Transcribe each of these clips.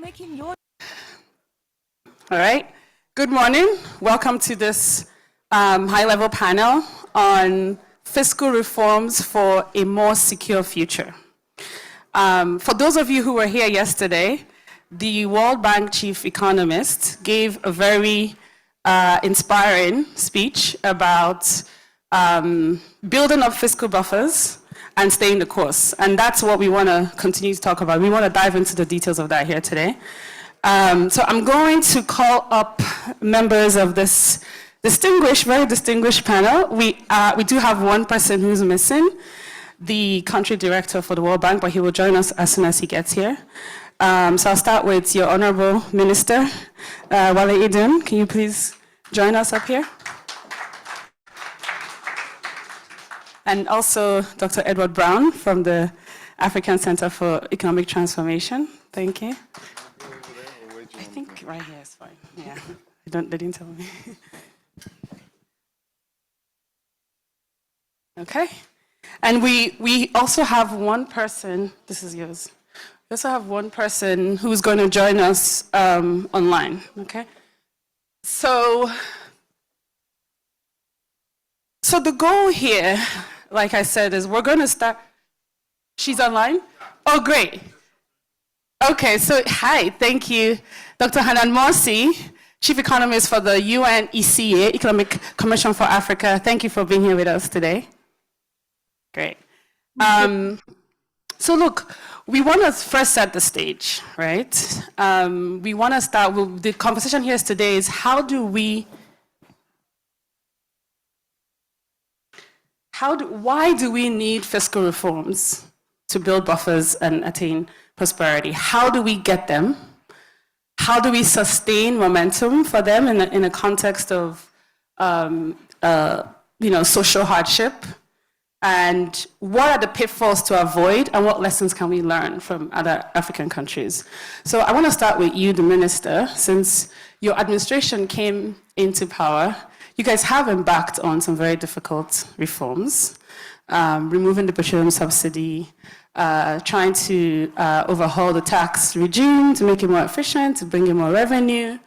making your... All right. Good morning. Welcome to this high-level panel on fiscal reforms for a more secure future. For those of you who were here yesterday, the World Bank chief economist gave a very inspiring speech about building up fiscal buffers and staying the course. And that's what we want to continue to talk about. We want to dive into the details of that here today. So I'm going to call up members of this very distinguished panel. We do have one person who's missing, the country director for the World Bank, but he will join us as soon as he gets here. So I'll start with your Honorable Minister, Wale Idun. Can you please join us up here? And also Dr. Edward Brown from the African Center for Economic Transformation. Thank you. I think right here is fine. Yeah, they didn't tell me. Okay. And we also have one person, this is yours. We also have one person who's going to join us online, okay? So the goal here, like I said, is we're going to start. She's online? Oh, great. Okay, so hi, thank you. Dr. Hanan Morsi, Chief Economist for the UNECA, Economic Commission for Africa. Thank you for being here with us today. Great. So look, we want to first set the stage, right? We want to start with the conversation here today is why do we need fiscal reforms to build buffers and attain prosperity? How do we get them? How do we sustain momentum for them in a context of social hardship? And what are the pitfalls to avoid, and what lessons can we learn from other African countries? So I want to start with you, the minister. Since your administration came into power, you guys have embarked on some very difficult reforms, removing the petroleum subsidy, trying to overhaul the tax regime to make it more efficient, to bring in more revenue.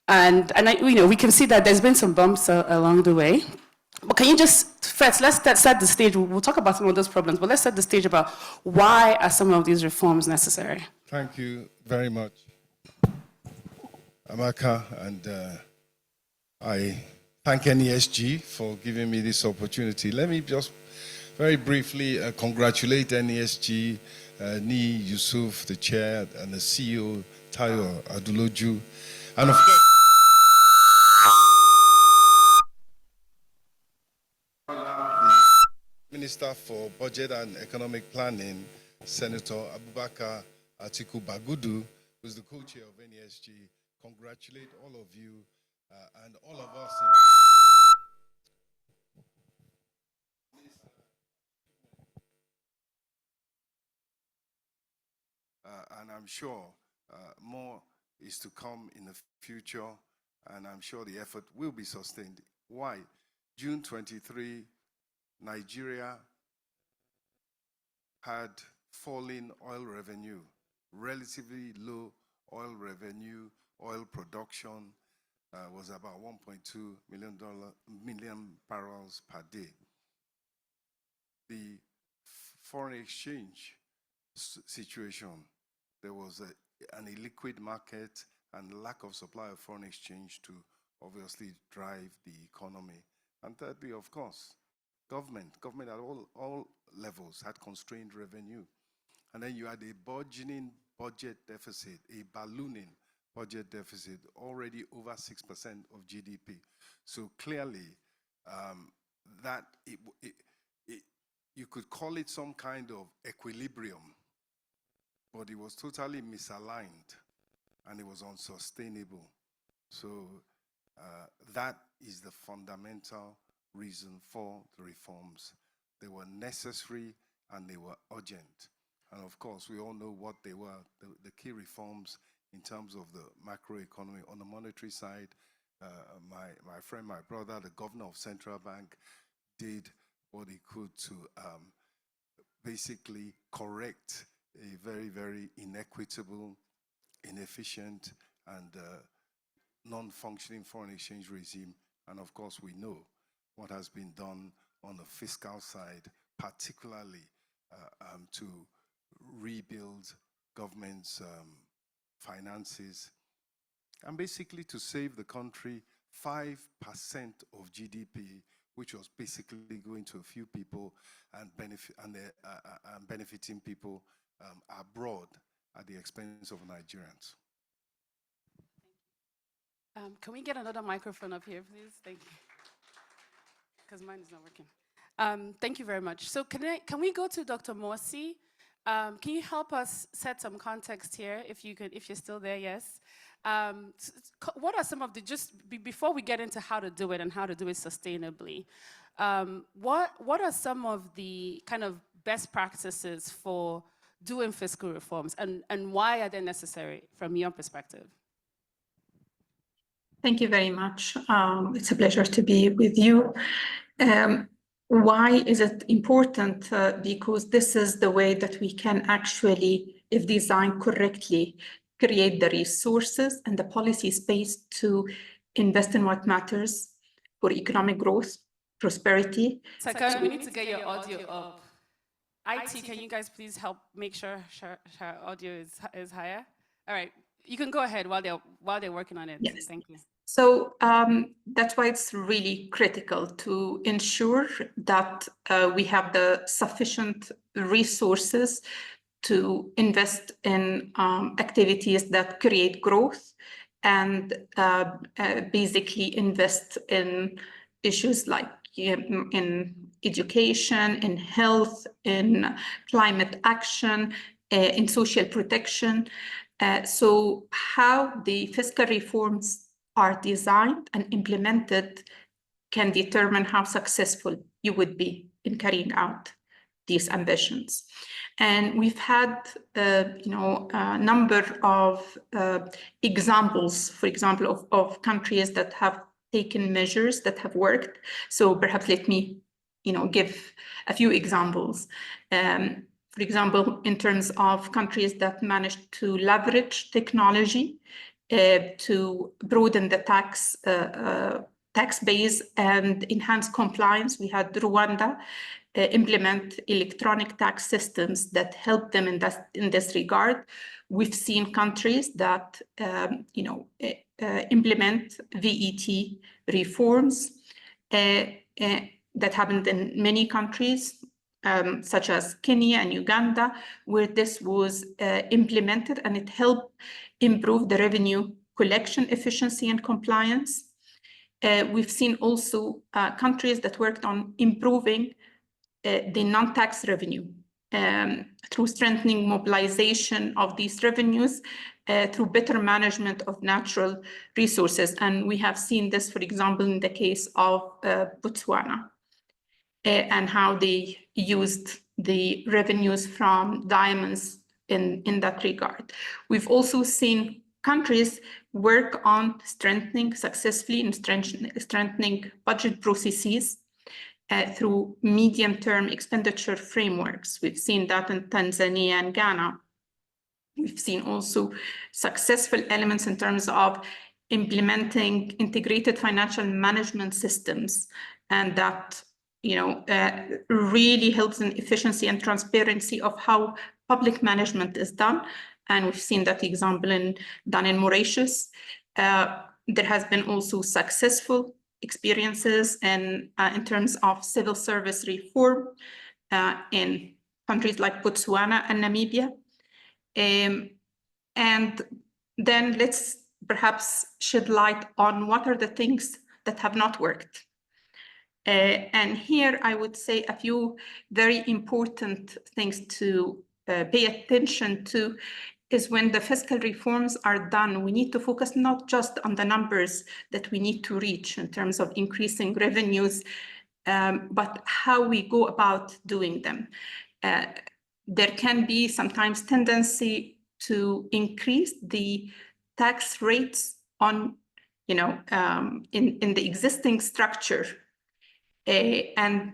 And we can see that there's been some bumps along the way. But can you just, first, let's set the stage. We'll talk about some of those problems, but let's set the stage about why are some of these reforms necessary? Thank you very much, Amaka, and I thank NESG for giving me this opportunity. Let me just very briefly congratulate NESG, Ni Yusuf, the chair, and the CEO, Tayo Aduloju, and of course, Minister for Budget and Economic Planning, Senator Abubakar Atiku Bagudu, who's the co-chair of NESG. Congratulate all of you and all of us. And I'm sure more is to come in the future, and I'm sure the effort will be sustained. Why? June 23, Nigeria had falling oil revenue, relatively low oil revenue. Oil production was about 1.2 million barrels per day. The foreign exchange situation, there was an illiquid market and lack of supply of foreign exchange to obviously drive the economy. And thirdly, of course, government at all levels had constrained revenue. And then you had a burgeoning budget deficit, a ballooning budget deficit, already over 6% of GDP. So clearly, you could call it some kind of equilibrium, but it was totally misaligned and it was unsustainable. So that is the fundamental reason for the reforms. They were necessary and they were urgent. And of course, we all know what they were, the key reforms in terms of the macroeconomy. On the monetary side, my friend, my brother, the governor of Central Bank did what he could to basically correct a very, very inequitable inefficient and non-functioning foreign exchange regime. And of course, we know what has been done on the fiscal side, particularly to rebuild government's finances, and basically to save the country 5% of GDP, which was basically going to a few people and benefiting people abroad at the expense of Nigerians. Can we get another microphone up here, please? Thank you. Because mine is not working. Thank you very much. So can we go to Dr. Morsi? Can you help us set some context here, if you're still there? Yes. What are some of the, before we get into how to do it and how to do it sustainably, what are some of the kind of best practices for doing fiscal reforms, and why are they necessary from your perspective? Thank you very much. It's a pleasure to be with you. Why is it important? Because this is the way that we can actually, if designed correctly, create the resources and the policy space to invest in what matters for economic growth, prosperity. Saka, we need to get your audio up. IT, can you guys please help make sure her audio is higher? All right, you can go ahead while they're working on it. Yes. Thank you. So that's why it's really critical to ensure that we have the sufficient resources to invest in activities that create growth and basically invest in issues like in education, in health, in climate action, in social protection. So how the fiscal reforms are designed and implemented can determine how successful you would be in carrying out these ambitions. And we've had, a number of examples, for example, of countries that have taken measures that have worked. So perhaps let me, give a few examples. For example, in terms of countries that managed to leverage technology to broaden the tax base and enhance compliance. We had Rwanda implement electronic tax systems that help them in this regard. We've seen countries that implement VAT reforms that happened in many countries, such as Kenya and Uganda, where this was implemented and it helped improve the revenue collection efficiency and compliance. We've seen also countries that worked on improving the non-tax revenue through strengthening mobilization of these revenues through better management of natural resources. And we have seen this, for example, in the case of Botswana, and how they used the revenues from diamonds in that regard. We've also seen countries work on successfully in strengthening budget processes through medium-term expenditure frameworks. We've seen that in Tanzania and Ghana. We've seen also successful elements in terms of implementing integrated financial management systems, and that really helps in efficiency and transparency of how public management is done. And we've seen that example done in Mauritius. There has been also successful experiences in terms of civil service reform in countries like Botswana and Namibia. And then let's perhaps shed light on what are the things that have not worked. And here I would say a few very important things to pay attention to is when the fiscal reforms are done, we need to focus not just on the numbers that we need to reach in terms of increasing revenues, but how we go about doing them. There can be sometimes tendency to increase the tax rates on, in the existing structure. And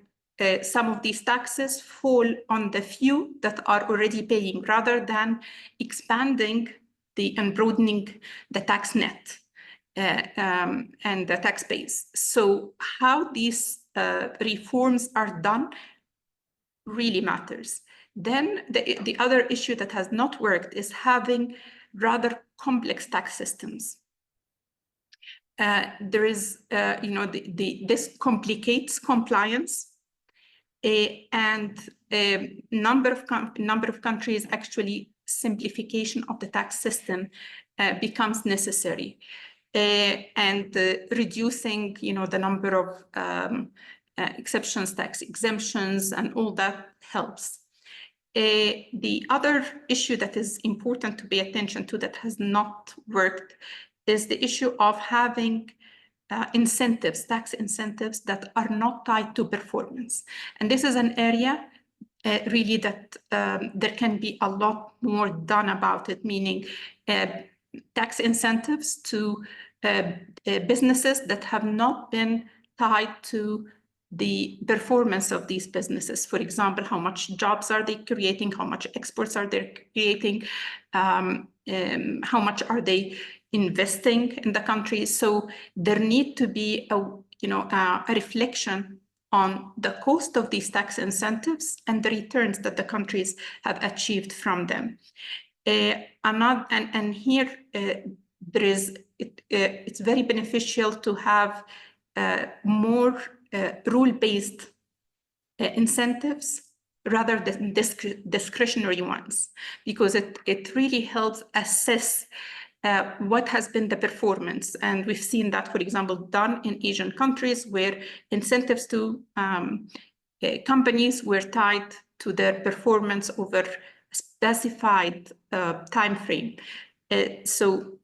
some of these taxes fall on the few that are already paying, rather than expanding and broadening the tax net and the tax base. So how these reforms are done really matters. Then the other issue that has not worked is having rather complex tax systems. There is, this complicates compliance, and a number of countries actually simplification of the tax system becomes necessary, and reducing, the number of exceptions, tax exemptions, and all that helps. The other issue that is important to pay attention to that has not worked is the issue of having incentives, tax incentives that are not tied to performance. And this is an area really that there can be a lot more done about it, meaning tax incentives to businesses that have not been tied to the performance of these businesses. For example, how much jobs are they creating? How much exports are they creating? How much are they investing in the country? So there need to be a reflection on the cost of these tax incentives and the returns that the countries have achieved from them. And here it's very beneficial to have more rule-based incentives rather than discretionary ones, because it really helps assess what has been the performance. And we've seen that, for example, done in Asian countries where incentives to companies were tied to their performance over a specified time frame. So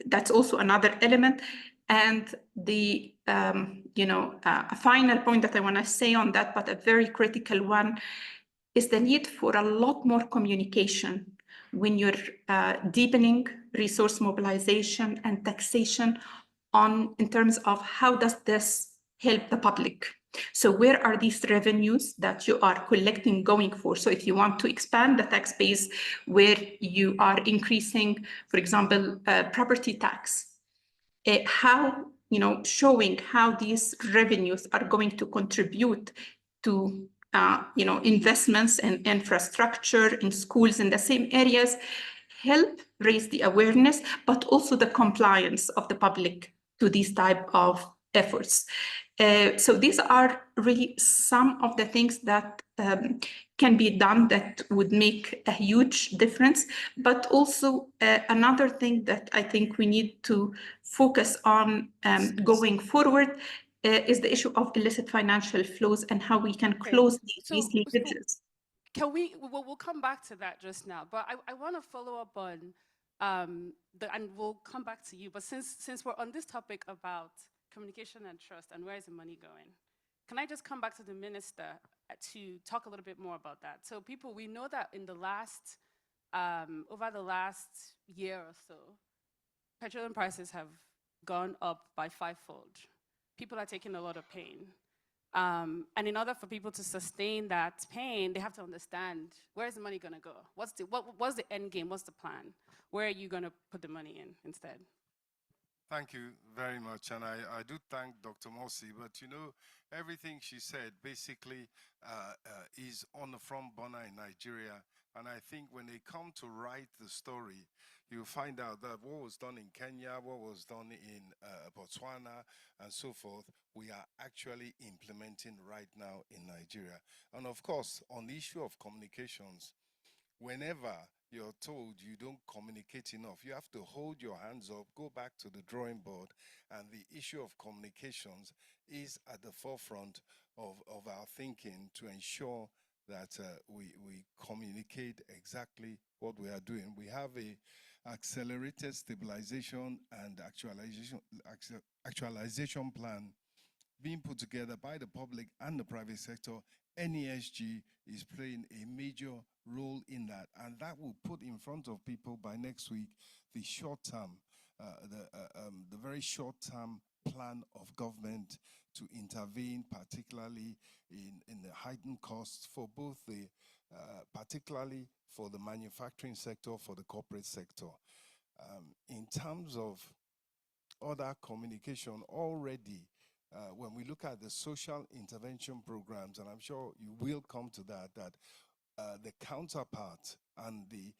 that's also another element. And the a final point that I want to say on that, but a very critical one, is the need for a lot more communication when you're deepening resource mobilization and taxation in terms of how does this help the public. So where are these revenues that you are collecting going for? So if you want to expand the tax base where you are increasing, for example, property tax, how, showing how these revenues are going to contribute to investments in infrastructure, in schools, in the same areas, help raise the awareness, but also the compliance of the public to these type of efforts. So these are really some of the things that can be done that would make a huge difference. But also another thing that I think we need to focus on going forward is the issue of illicit financial flows and how we can close these leakages. Can we'll come back to that just now, but I want to follow up on and we'll come back to you. But since we're on this topic about communication and trust and where is the money going, can I just come back to the minister to talk a little bit more about that? So people, we know that in the last, over the last year or so, petroleum prices have gone up by 5-fold. People are taking a lot of pain. And in order for people to sustain that pain, they have to understand, where is the money going to go? What's the end game? What's the plan? Where are you going to put the money in instead? Thank you very much. And I do thank Dr. Morsi, but everything she said basically is on the front burner in Nigeria. And I think when they come to write the story, you'll find out that what was done in Kenya, what was done in Botswana, and so forth, we are actually implementing right now in Nigeria. And of course, on the issue of communications, whenever you're told you don't communicate enough, you have to hold your hands up, go back to the drawing board, and the issue of communications is at the forefront of our thinking to ensure that we communicate exactly what we are doing. We have a accelerated stabilization and actualization plan being put together by the public and the private sector. NESG is playing a major role in that, and that will put in front of people by next week the short-term, the very short-term plan of government to intervene, particularly in the heightened costs for both the, particularly for the manufacturing sector, for the corporate sector. In terms of other communication, already when we look at the social intervention programs, and I'm sure you will come to that, the counterpart and the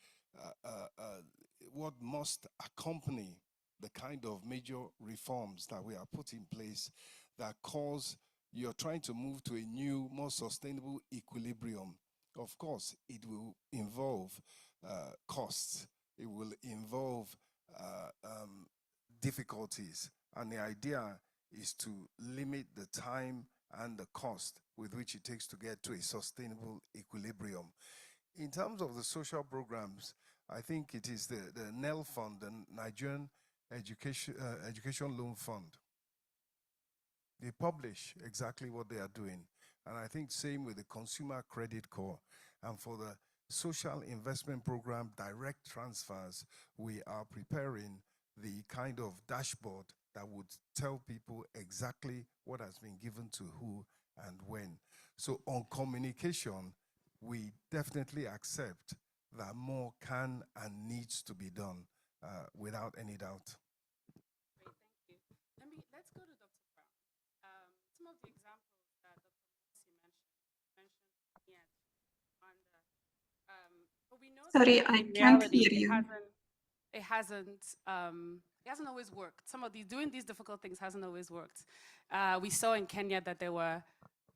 what must accompany the kind of major reforms that we are put in place that cause you're trying to move to a new, more sustainable equilibrium. Of course, it will involve costs. It will involve difficulties. And the idea is to limit the time and the cost with which it takes to get to a sustainable equilibrium. In terms of the social programs, I think it is the NEL Fund, the Nigerian Education Loan Fund. They publish exactly what they are doing. And I think same with the Consumer Credit Corps. And for the Social Investment Program direct transfers, we are preparing the kind of dashboard that would tell people exactly what has been given to who and when. So on communication, we definitely accept that more can and needs to be done without any doubt. Great, thank you. Let's go to Dr. Brown. Some of the examples that Dr. Mosi mentioned yet, but we know Sorry, that I in can't reality, hear you. it hasn't always worked. Doing these difficult things hasn't always worked. We saw in Kenya that there were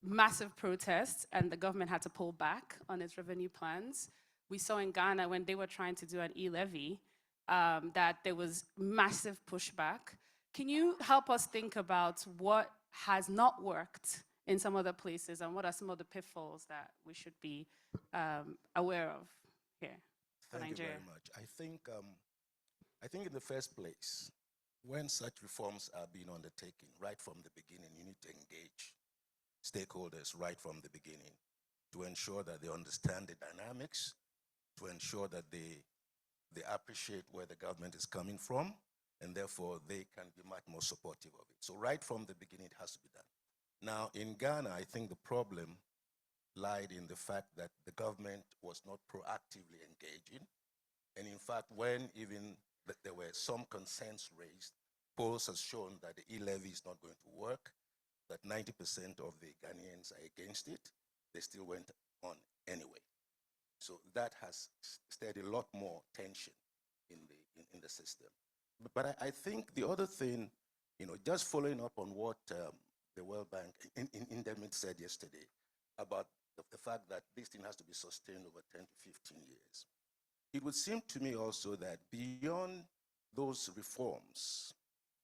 massive protests and the government had to pull back on its revenue plans. We saw in Ghana when they were trying to do an e-levy that there was massive pushback. Can you help us think about what has not worked in some other places and what are some of the pitfalls that we should be aware of here for Thank Nigeria? you very much. I think in the first place, when such reforms are being undertaken, right from the beginning, you need to engage stakeholders right from the beginning to ensure that they understand the dynamics, to ensure that they appreciate where the government is coming from, and therefore they can be much more supportive of it. So right from the beginning, it has to be done. Now, in Ghana, I think the problem lied in the fact that the government was not proactively engaging. And in fact, when even there were some concerns raised, polls have shown that the e-levy is not going to work, that 90% of the Ghanaians are against it. They still went on anyway. So that has stirred a lot more tension in the system. But I think the other thing, just following up on what the World Bank in Indemit said yesterday about the fact that this thing has to be sustained over 10 to 15 years. It would seem to me also that beyond those reforms,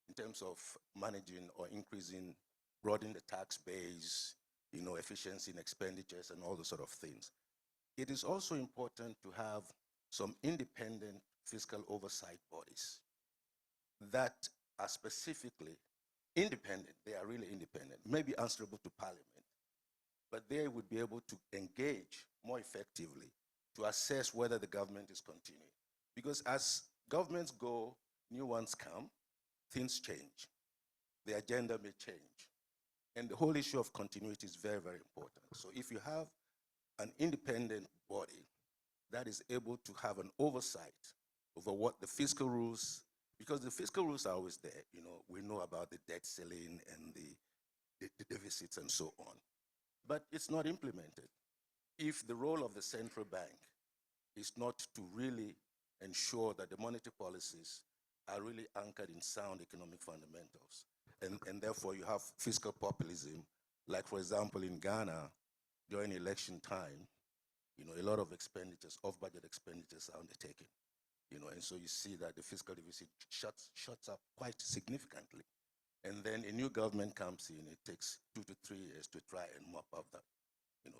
in terms of managing or increasing, broadening the tax base, efficiency in expenditures and all those sort of things, it is also important to have some independent fiscal oversight bodies that are specifically independent. They are really independent, maybe answerable to Parliament, but they would be able to engage more effectively to assess whether the government is continuing. Because as governments go, new ones come, things change. The agenda may change. And the whole issue of continuity is very, very important. So if you have an independent body that is able to have an oversight over what the fiscal rules, because the fiscal rules are always there. We know about the debt ceiling and the deficits and so on. But it's not implemented. If the role of the central bank is not to really ensure that the monetary policies are really anchored in sound economic fundamentals, and therefore you have fiscal populism, like for example in Ghana, during election time, a lot of expenditures, off-budget expenditures are undertaken, and so you see that the fiscal deficit shuts up quite significantly. And then a new government comes in, it takes 2 to 3 years to try and mop up that.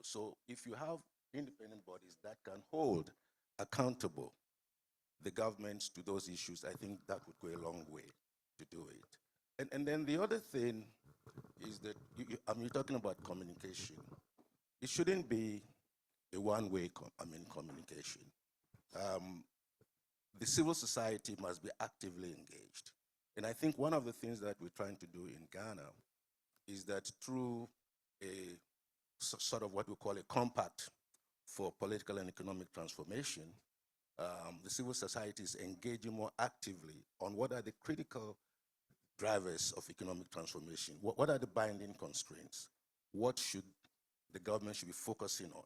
So if you have independent bodies that can hold accountable the governments to those issues, I think that would go a long way to do it. And then the other thing is that you're talking about communication. It shouldn't be a one-way communication. The civil society must be actively engaged. And I think one of the things that we're trying to do in Ghana is that through a sort of what we call a compact for political and economic transformation, the civil society is engaging more actively on what are the critical drivers of economic transformation. What are the binding constraints? What should the government should be focusing on?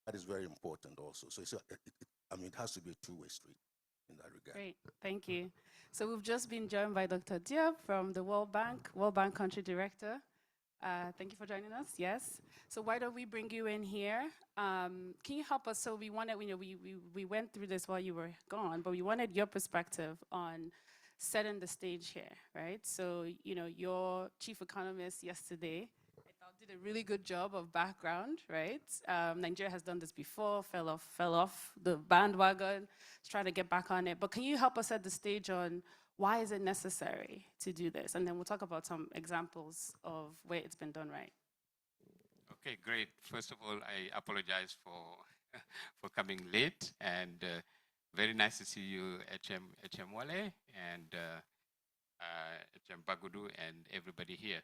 That is very important also. So it has to be a two-way street in that regard. Great, thank you. So we've just been joined by Dr. Diop from the World Bank Country Director. Thank you for joining us, yes. So why don't we bring you in here? Can you help us? So we wanted, we went through this while you were gone, but we wanted your perspective on setting the stage here, right? So, your chief economist yesterday, I thought did a really good job of background, right? Nigeria has done this before, fell off the bandwagon, trying to get back on it. But can you help us set the stage on why is it necessary to do this? And then we'll talk about some examples of where it's been done right. Okay, great. First of all, I apologize for for coming late, and very nice to see you, HM Wale and HM Bagudu and everybody here.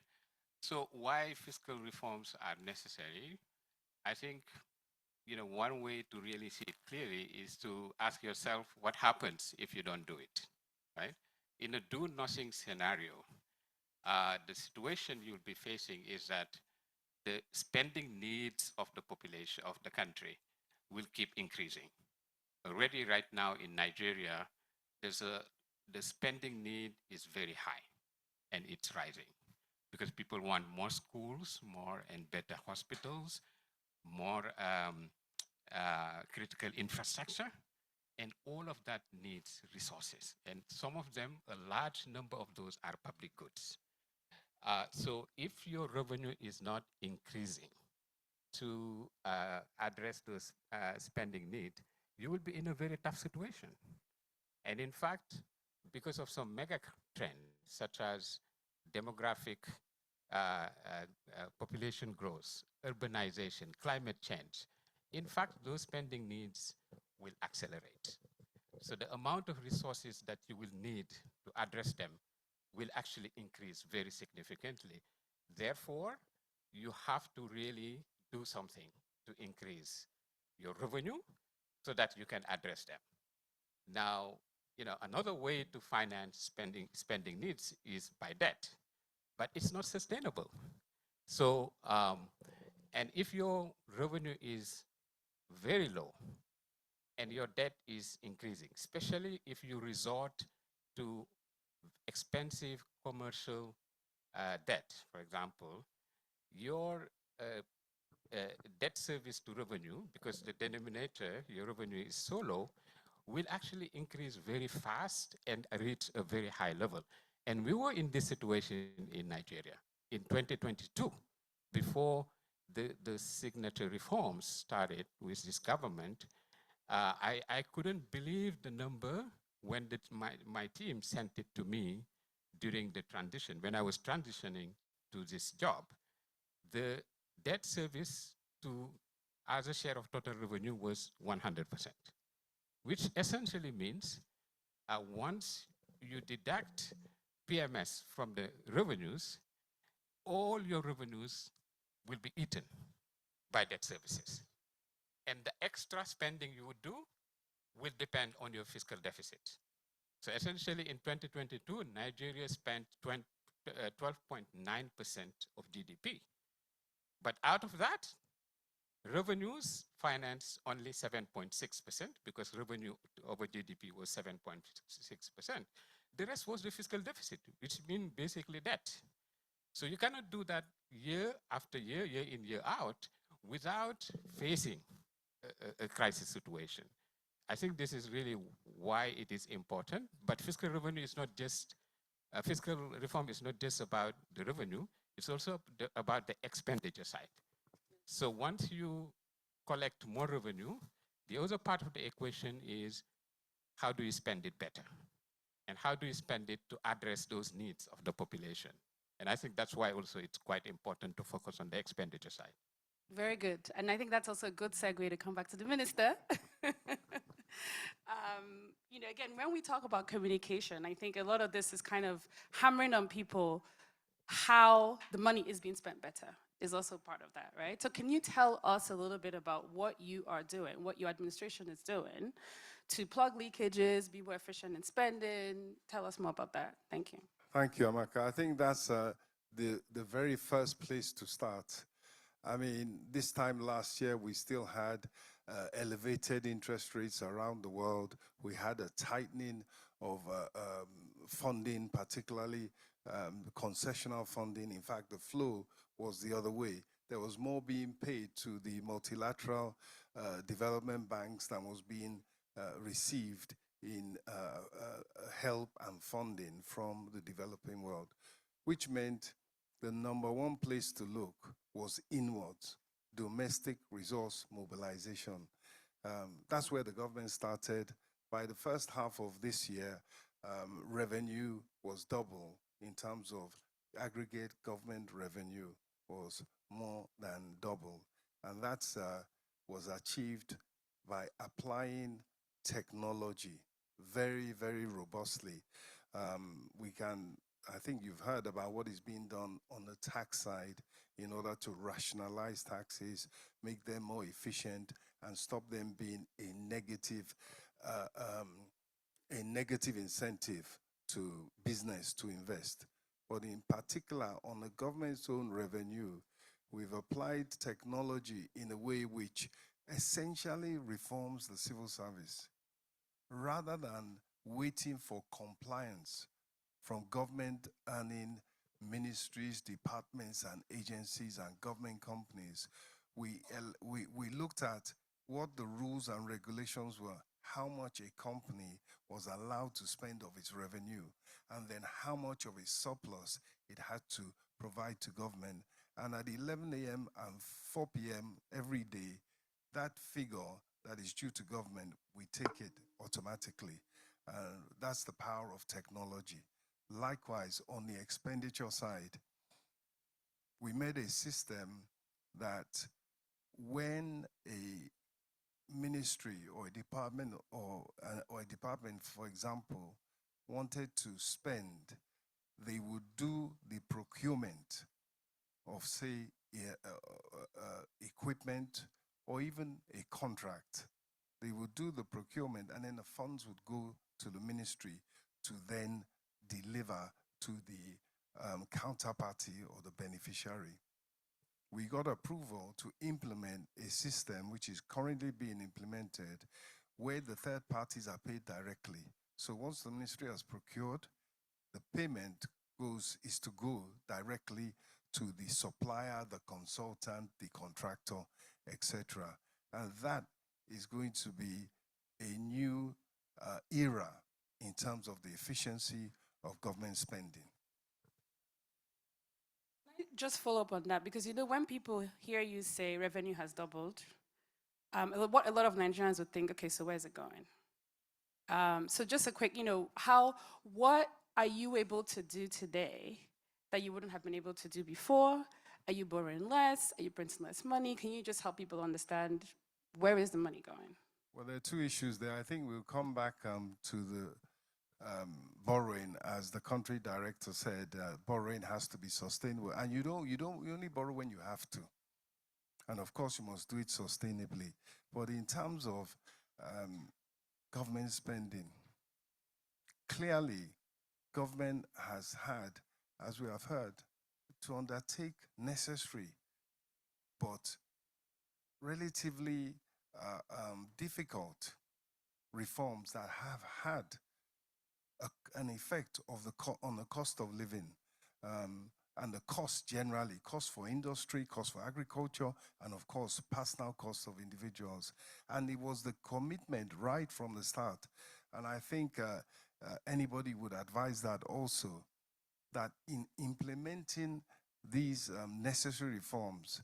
So why fiscal reforms are necessary? I think, one way to really see it clearly is to ask yourself what happens if you don't do it, right? In a do-nothing scenario, the situation you'll be facing is that the spending needs of the population of the country will keep increasing. Already right now in Nigeria, the spending need is very high and it's rising because people want more schools, more and better hospitals, more critical infrastructure, and all of that needs resources. And some of them, a large number of those are public goods. So if your revenue is not increasing to address those spending needs, you will be in a very tough situation. And in fact, because of some mega trends, such as demographic population growth, urbanization, climate change, in fact, those spending needs will accelerate. So the amount of resources that you will need to address them will actually increase very significantly. Therefore, you have to really do something to increase your revenue so that you can address them. Now, another way to finance spending needs is by debt, but it's not sustainable. So, and if your revenue is very low and your debt is increasing, especially if you resort to expensive commercial debt, for example, your debt service to revenue, because the denominator, your revenue is so low, will actually increase very fast and reach a very high level. And we were in this situation in Nigeria in 2022, before the signature reforms started with this government. I couldn't believe the number when my team sent it to me during the transition, when I was transitioning to this job. The debt service to as a share of total revenue was 100%, which essentially means once you deduct PMS from the revenues, all your revenues will be eaten by debt services. And the extra spending you would do will depend on your fiscal deficit. So essentially in 2022, Nigeria spent 12.9% of GDP. But out of that, revenues financed only 7.6% because revenue over GDP was 7.6%. The rest was the fiscal deficit, which means basically debt. So you cannot do that year after year, year in, year out, without facing a crisis situation. I think this is really why it is important, but fiscal revenue is not just, fiscal reform is not just about the revenue, it's also about the expenditure side. So once you collect more revenue, the other part of the equation is how do you spend it better? And how do you spend it to address those needs of the population? And I think that's why also it's quite important to focus on the expenditure side. Very good. And I think that's also a good segue to come back to the minister. Again, when we talk about communication, I think a lot of this is kind of hammering on people how the money is being spent better. is also part of that, right? So can you tell us a little bit about what you are doing, what your administration is doing to plug leakages, be more efficient in spending? Tell us more about that. Thank you. Thank you, Amaka. I think that's the very first place to start. I mean, this time last year, we still had elevated interest rates around the world. We had a tightening of funding, particularly concessional funding. In fact, the flow was the other way. There was more being paid to the multilateral development banks than was being received in help and funding from the developing world, which meant the number one place to look was inwards, domestic resource mobilization. That's where the government started. By the first half of this year, revenue was double in terms of aggregate government revenue was more than double. And that was achieved by applying technology very, very robustly. I think you've heard about what is being done on the tax side in order to rationalize taxes, make them more efficient, and stop them being a negative incentive to business to invest. But in particular, on the government's own revenue, we've applied technology in a way which essentially reforms the civil service. Rather than waiting for compliance from government earning ministries, departments, and agencies and government companies, we looked at what the rules and regulations were, how much a company was allowed to spend of its revenue, and then how much of a surplus it had to provide to government. And at 11 a.m. and 4 p.m. every day, that figure that is due to government, we take it automatically. That's the power of technology. Likewise, on the expenditure side, we made a system that when a ministry or a department or a department, for example, wanted to spend, they would do the procurement of, say, equipment or even a contract. They would do the procurement, and then the funds would go to the ministry to then deliver to the counterparty or the beneficiary. We got approval to implement a system which is currently being implemented where the third parties are paid directly. So once the ministry has procured, the payment is to go directly to the supplier, the consultant, the contractor, etc. And that is going to be a new era in terms of the efficiency of government spending. Just follow up on that, because when people hear you say revenue has doubled, what a lot of Nigerians would think, okay, so where's it going? So just a quick, what are you able to do today that you wouldn't have been able to do before? Are you borrowing less? Are you printing less money? Can you just help people understand where is the money going? Well, there are two issues there. I think we'll come back to the borrowing, as the country director said. Borrowing has to be sustainable, and you only borrow when you have to, and of course you must do it sustainably. But in terms of government spending, clearly government has had, as we have heard, to undertake necessary but relatively difficult reforms that have had an effect on the cost of living and the cost generally, cost for industry, cost for agriculture, and of course, personal costs of individuals. And it was the commitment right from the start. And I think anybody would advise that also, that in implementing these necessary reforms,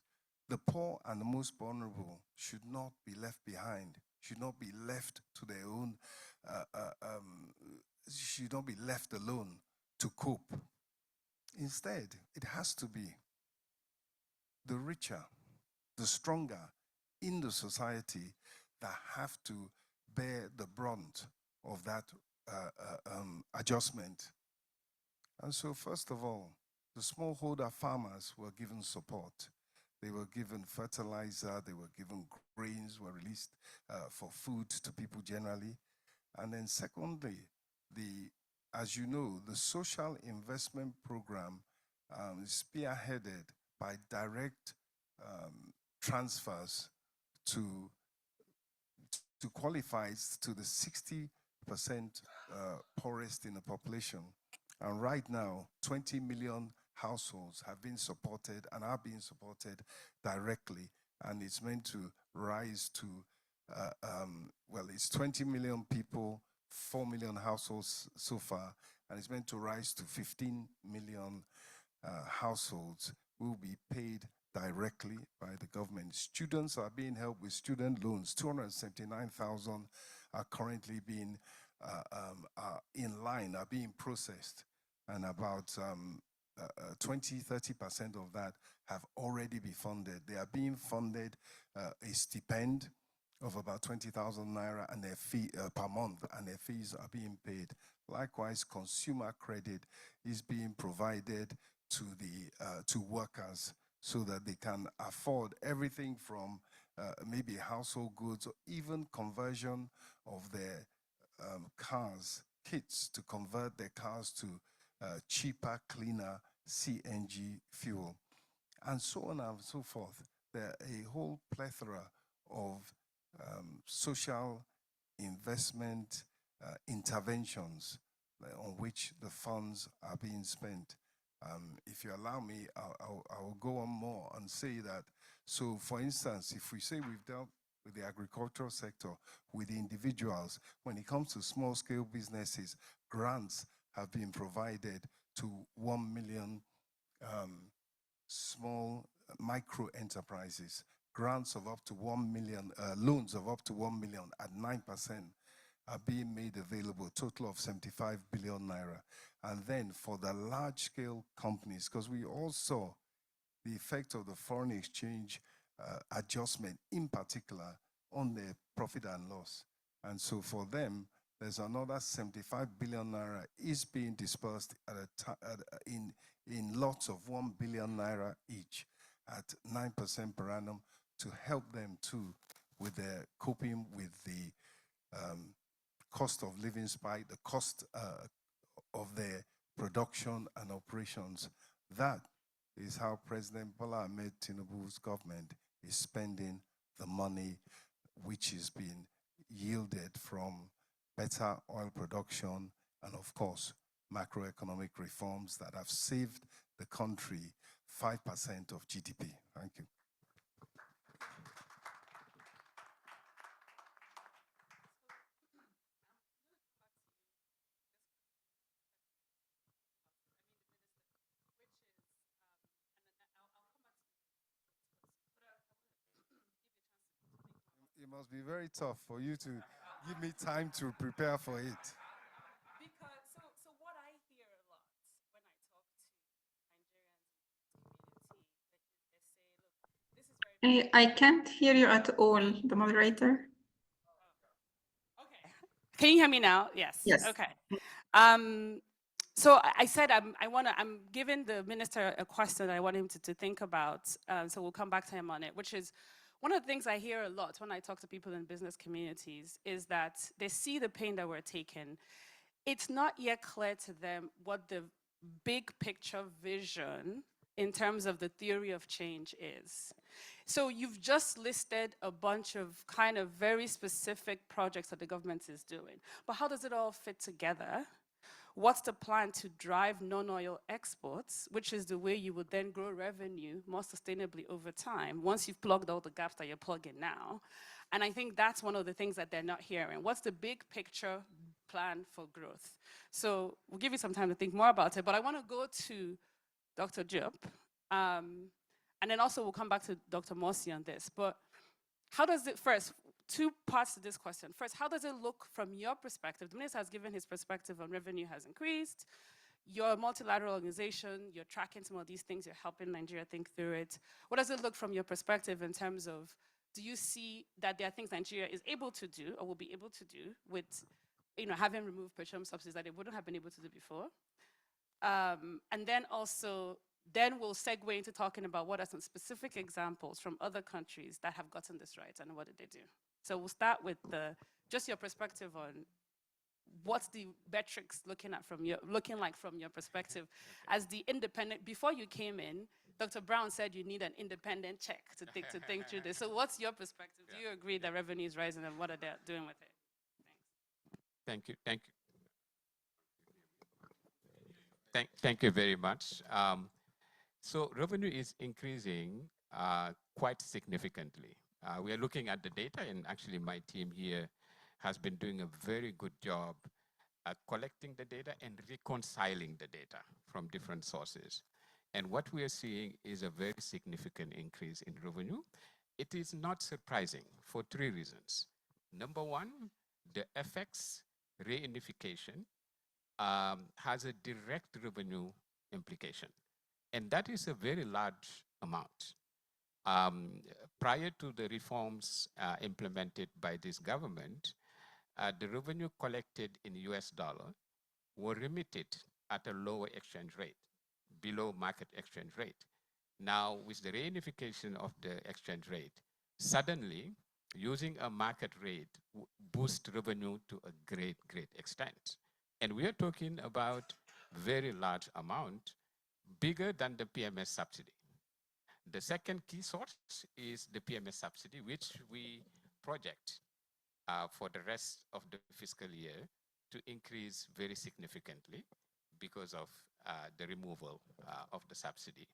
the poor and the most vulnerable should not be left behind, should not be left to their own, should not be left alone to cope. Instead, it has to be the richer, the stronger in the society that have to bear the brunt of that adjustment. And so, first of all, the smallholder farmers were given support. They were given fertilizer, they were given grains, were released for food to people generally. And then secondly, as you know, the social investment program is spearheaded by direct transfers to qualifies to the 60% poorest in the population. And right now, 20 million households have been supported and are being supported directly. And it's meant to rise to, well, it's 20 million people, 4 million households so far, and it's meant to rise to 15 million households who will be paid directly by the government. Students are being helped with student loans. 279,000 are currently being in line, are being processed. And about 20-30% of that have already been funded. They are being funded a stipend of about 20,000 naira and their fee per month, and their fees are being paid. Likewise, consumer credit is being provided to the to workers so that they can afford everything from maybe household goods or even conversion of their cars, kits to convert their cars to cheaper, cleaner CNG fuel, and so on and so forth. There are a whole plethora of social investment interventions on which the funds are being spent. If you allow me, I'll go on more and say that. So, for instance, if we say we've dealt with the agricultural sector, with the individuals, when it comes to small-scale businesses, grants have been provided to 1 million small micro enterprises. Grants of up to 1 million, loans of up to 1 million at 9% are being made available, total of 75 billion naira. And then for the large-scale companies, because we all saw the effect of the foreign exchange adjustment, in particular, on their profit and loss. And so for them, there's another 75 billion naira is being dispersed in lots of 1 billion naira each at 9% per annum to help them too with their coping with the cost of living spike, the cost of their production and operations. That is how President Bola Ahmed Tinubu's government is spending the money which is being yielded from better oil production and, of course, macroeconomic reforms that have saved the country 5% of GDP. Thank you. It must be very tough for you to give me time to prepare for it. Because so what I hear a lot when I talk to Nigerians in this community, they say, look, this is very I can't hear you at all, the moderator. okay. Can you hear me now? Yes. Yes. Okay. So I said I'm giving the minister a question that I want him to think about. So we'll come back to him on it, which is one of the things I hear a lot when I talk to people in business communities is that they see the pain that we're taking. It's not yet clear to them what the big picture vision in terms of the theory of change is. So you've just listed a bunch of kind of very specific projects that the government is doing. But how does it all fit together? What's the plan to drive non-oil exports, which is the way you would then grow revenue more sustainably over time, once you've plugged all the gaps that you're plugging now? And I think that's one of the things that they're not hearing. What's the big picture plan for growth? So we'll give you some time to think more about it, but I want to go to Dr. Diop, and then also we'll come back to Dr. Morsi on this. But how does it, first, two parts to this question. First, how does it look from your perspective? The minister has given his perspective on revenue has increased. You're a multilateral organization, you're tracking some of these things, you're helping Nigeria think through it. What does it look from your perspective in terms of, do you see that there are things Nigeria is able to do or will be able to do with, having removed petroleum subsidies that they wouldn't have been able to do before? And then also, Then we'll segue into talking about what are some specific examples from other countries that have gotten this right and what did they do. So we'll start with just your perspective on what's the metrics looking like from your perspective as the independent. Before you came in, Dr. Brown said you need an independent check to think through this. So what's your perspective? Do you agree that revenue is rising, and what are they doing with it? Thank you. Thank you very much. So revenue is increasing quite significantly. We are looking at the data, and actually my team here has been doing a very good job at collecting the data and reconciling the data from different sources. And what we are seeing is a very significant increase in revenue. It is not surprising for 3 reasons. Number one, the FX reunification has a direct revenue implication. And that is a very large amount. Prior to the reforms implemented by this government, the revenue collected in US dollar were remitted at a lower exchange rate, below market exchange rate. Now, with the reunification of the exchange rate, suddenly using a market rate boosts revenue to a great extent. And we are talking about very large amount, bigger than the PMS subsidy. The second key source is the PMS subsidy, which we project for the rest of the fiscal year to increase very significantly because of the removal of the subsidy.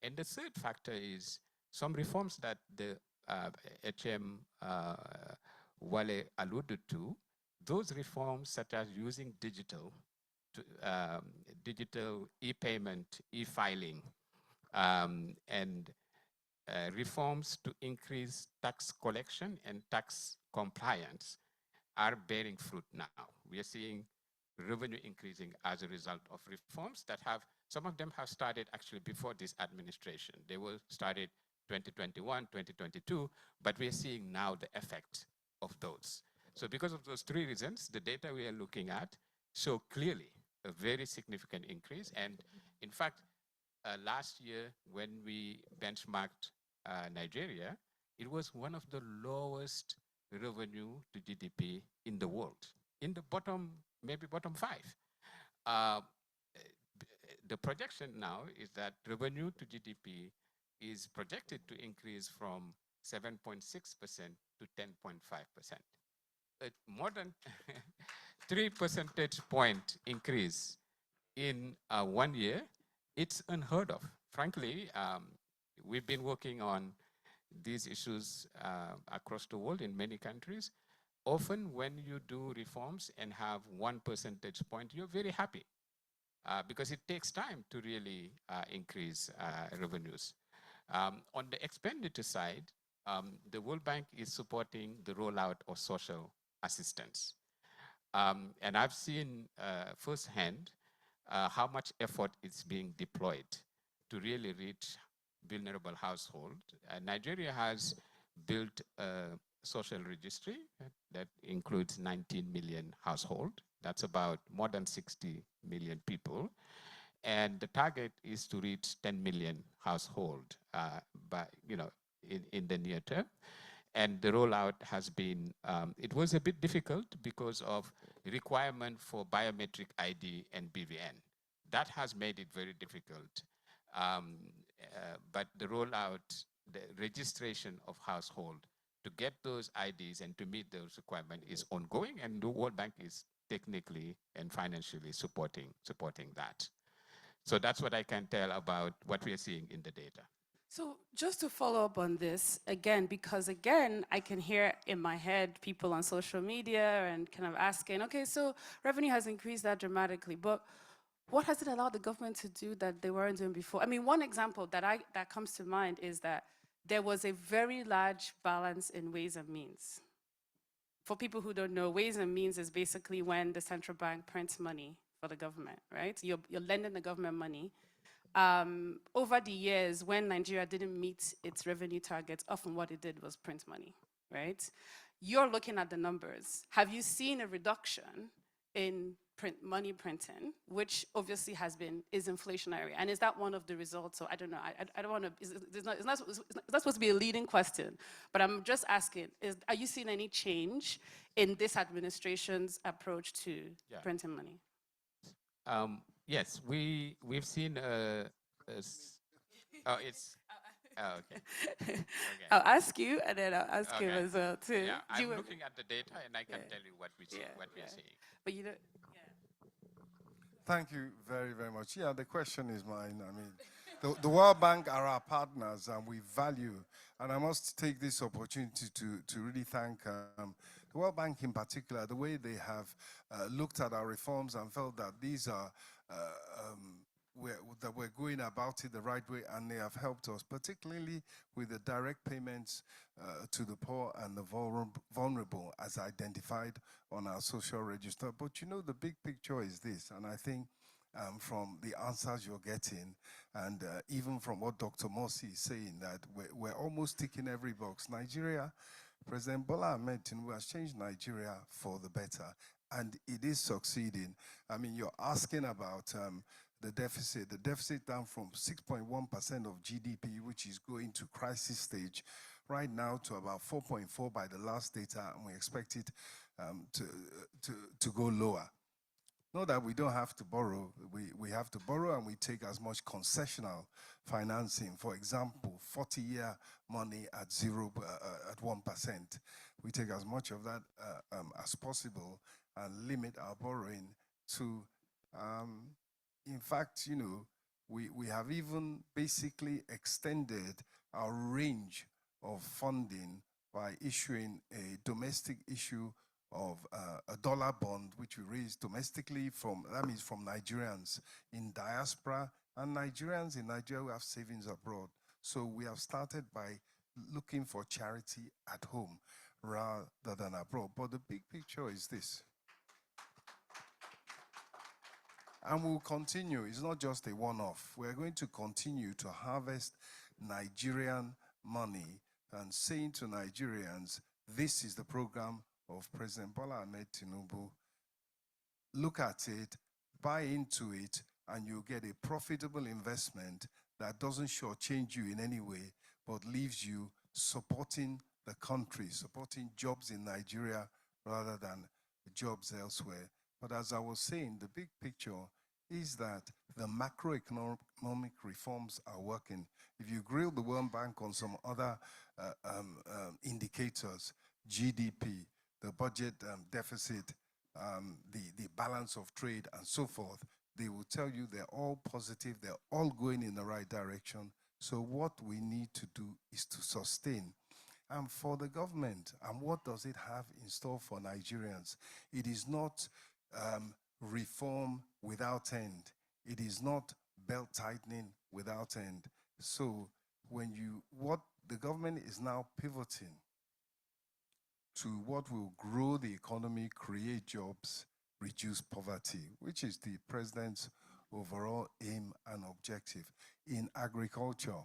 And the third factor is some reforms that the HM Wale alluded to. Those reforms, such as using digital e-payment, e-filing, and reforms to increase tax collection and tax compliance are bearing fruit now. We are seeing revenue increasing as a result of reforms that some of them have started actually before this administration. They were started 2021, 2022, but we are seeing now the effect of those. So because of those 3 reasons, the data we are looking at show clearly a very significant increase. And in fact, last year when we benchmarked Nigeria, it was one of the lowest revenue to GDP in the world, in the maybe bottom 5. The projection now is that revenue to GDP is projected to increase from 7.6% to 10.5%. More than 3 percentage point increase in 1 year. It's unheard of. Frankly, we've been working on these issues across the world in many countries. Often when you do reforms and have 1 percentage point, you're very happy because it takes time to really increase revenues. On the expenditure side, the World Bank is supporting the rollout of social assistance. And I've seen firsthand how much effort is being deployed to really reach vulnerable households. Nigeria has built a social registry that includes 19 million households. That's about more than 60 million people. And the target is to reach 10 million households in the near term. And the rollout has been, it was a bit difficult because of requirement for biometric ID and BVN. That has made it very difficult. But the rollout, the registration of household to get those IDs and to meet those requirements is ongoing, and the World Bank is technically and financially supporting that. So that's what I can tell about what we are seeing in the data. So just to follow up on this again, because again, I can hear in my head people on social media and kind of asking, okay, so revenue has increased that dramatically, but what has it allowed the government to do that they weren't doing before? I mean, one example that comes to mind is that there was a very large balance in Ways and Means. For people who don't know, Ways and Means is basically when the central bank prints money for the government, right? You're lending the government money. Over the years, when Nigeria didn't meet its revenue targets, often what it did was print money, right? You're looking at the numbers. Have you seen a reduction in money printing, which obviously is inflationary. And is that one of the results? So I don't know, I don't want to, it's not supposed to be a leading question, but I'm just asking, are you seeing any change in this administration's approach to printing money? Yes, we've seen oh, it's okay. Okay. I'll ask you, and then I'll ask him Okay. as well too. Yeah, I'm looking at the data, and I can tell you what we see, what we're seeing. But you know, Thank you very, very much. Yeah, the question is mine. I mean, the World Bank are our partners, and we value. And I must take this opportunity to really thank the World Bank in particular, the way they have looked at our reforms and felt that these are that we're going about it the right way, and they have helped us, particularly with the direct payments to the poor and the vulnerable as identified on our social register. But you know, the big picture is this, and I think from the answers you're getting, and even from what Dr. Morsi is saying, that we're almost ticking every box. Nigeria, President Bola Ahmed Tinubu has changed Nigeria for the better, and it is succeeding. I mean, you're asking about the deficit down from 6.1% of GDP, which is going to crisis stage, right now to about 4.4 by the last data, and we expect it to go lower. Not that we don't have to borrow, we have to borrow, and we take as much concessional financing. For example, 40-year money at 1%. We take as much of that as possible and limit our borrowing to in fact, you know, we have even basically extended our range of funding by issuing a domestic issue of a dollar bond, which we raised domestically that means from Nigerians in diaspora and Nigerians in Nigeria who have savings abroad. So we have started by looking for charity at home rather than abroad. But the big picture is this. And we'll continue. It's not just a one-off. We're going to continue to harvest Nigerian money and saying to Nigerians, this is the program of President Bola Ahmed Tinubu. Look at it, buy into it, and you'll get a profitable investment that doesn't shortchange you in any way, but leaves you supporting the country, supporting jobs in Nigeria rather than jobs elsewhere. But as I was saying, the big picture is that the macroeconomic reforms are working. If you grill the World Bank on some other indicators, GDP, the budget deficit, the balance of trade, and so forth, they will tell you they're all positive, they're all going in the right direction. So what we need to do is to sustain. And for the government, and what does it have in store for Nigerians? It is not reform without end. It is not belt tightening without end. So what the government is now pivoting to what will grow the economy, create jobs, reduce poverty, which is the president's overall aim and objective in agriculture.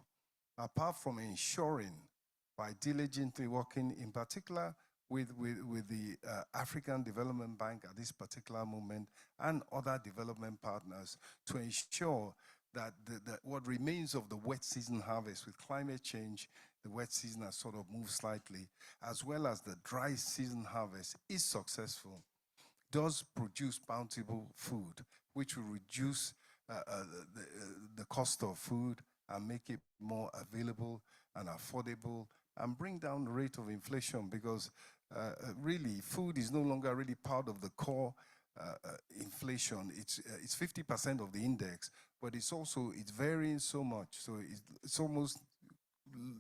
Apart from ensuring by diligently working in particular with the African Development Bank at this particular moment and other development partners to ensure that what remains of the wet season harvest with climate change, the wet season has sort of moved slightly, as well as the dry season harvest is successful, does produce bountiful food, which will reduce the cost of food and make it more available and affordable and bring down the rate of inflation, because really food is no longer really part of the core inflation. It's 50% of the index, but it's varying so much. So it's almost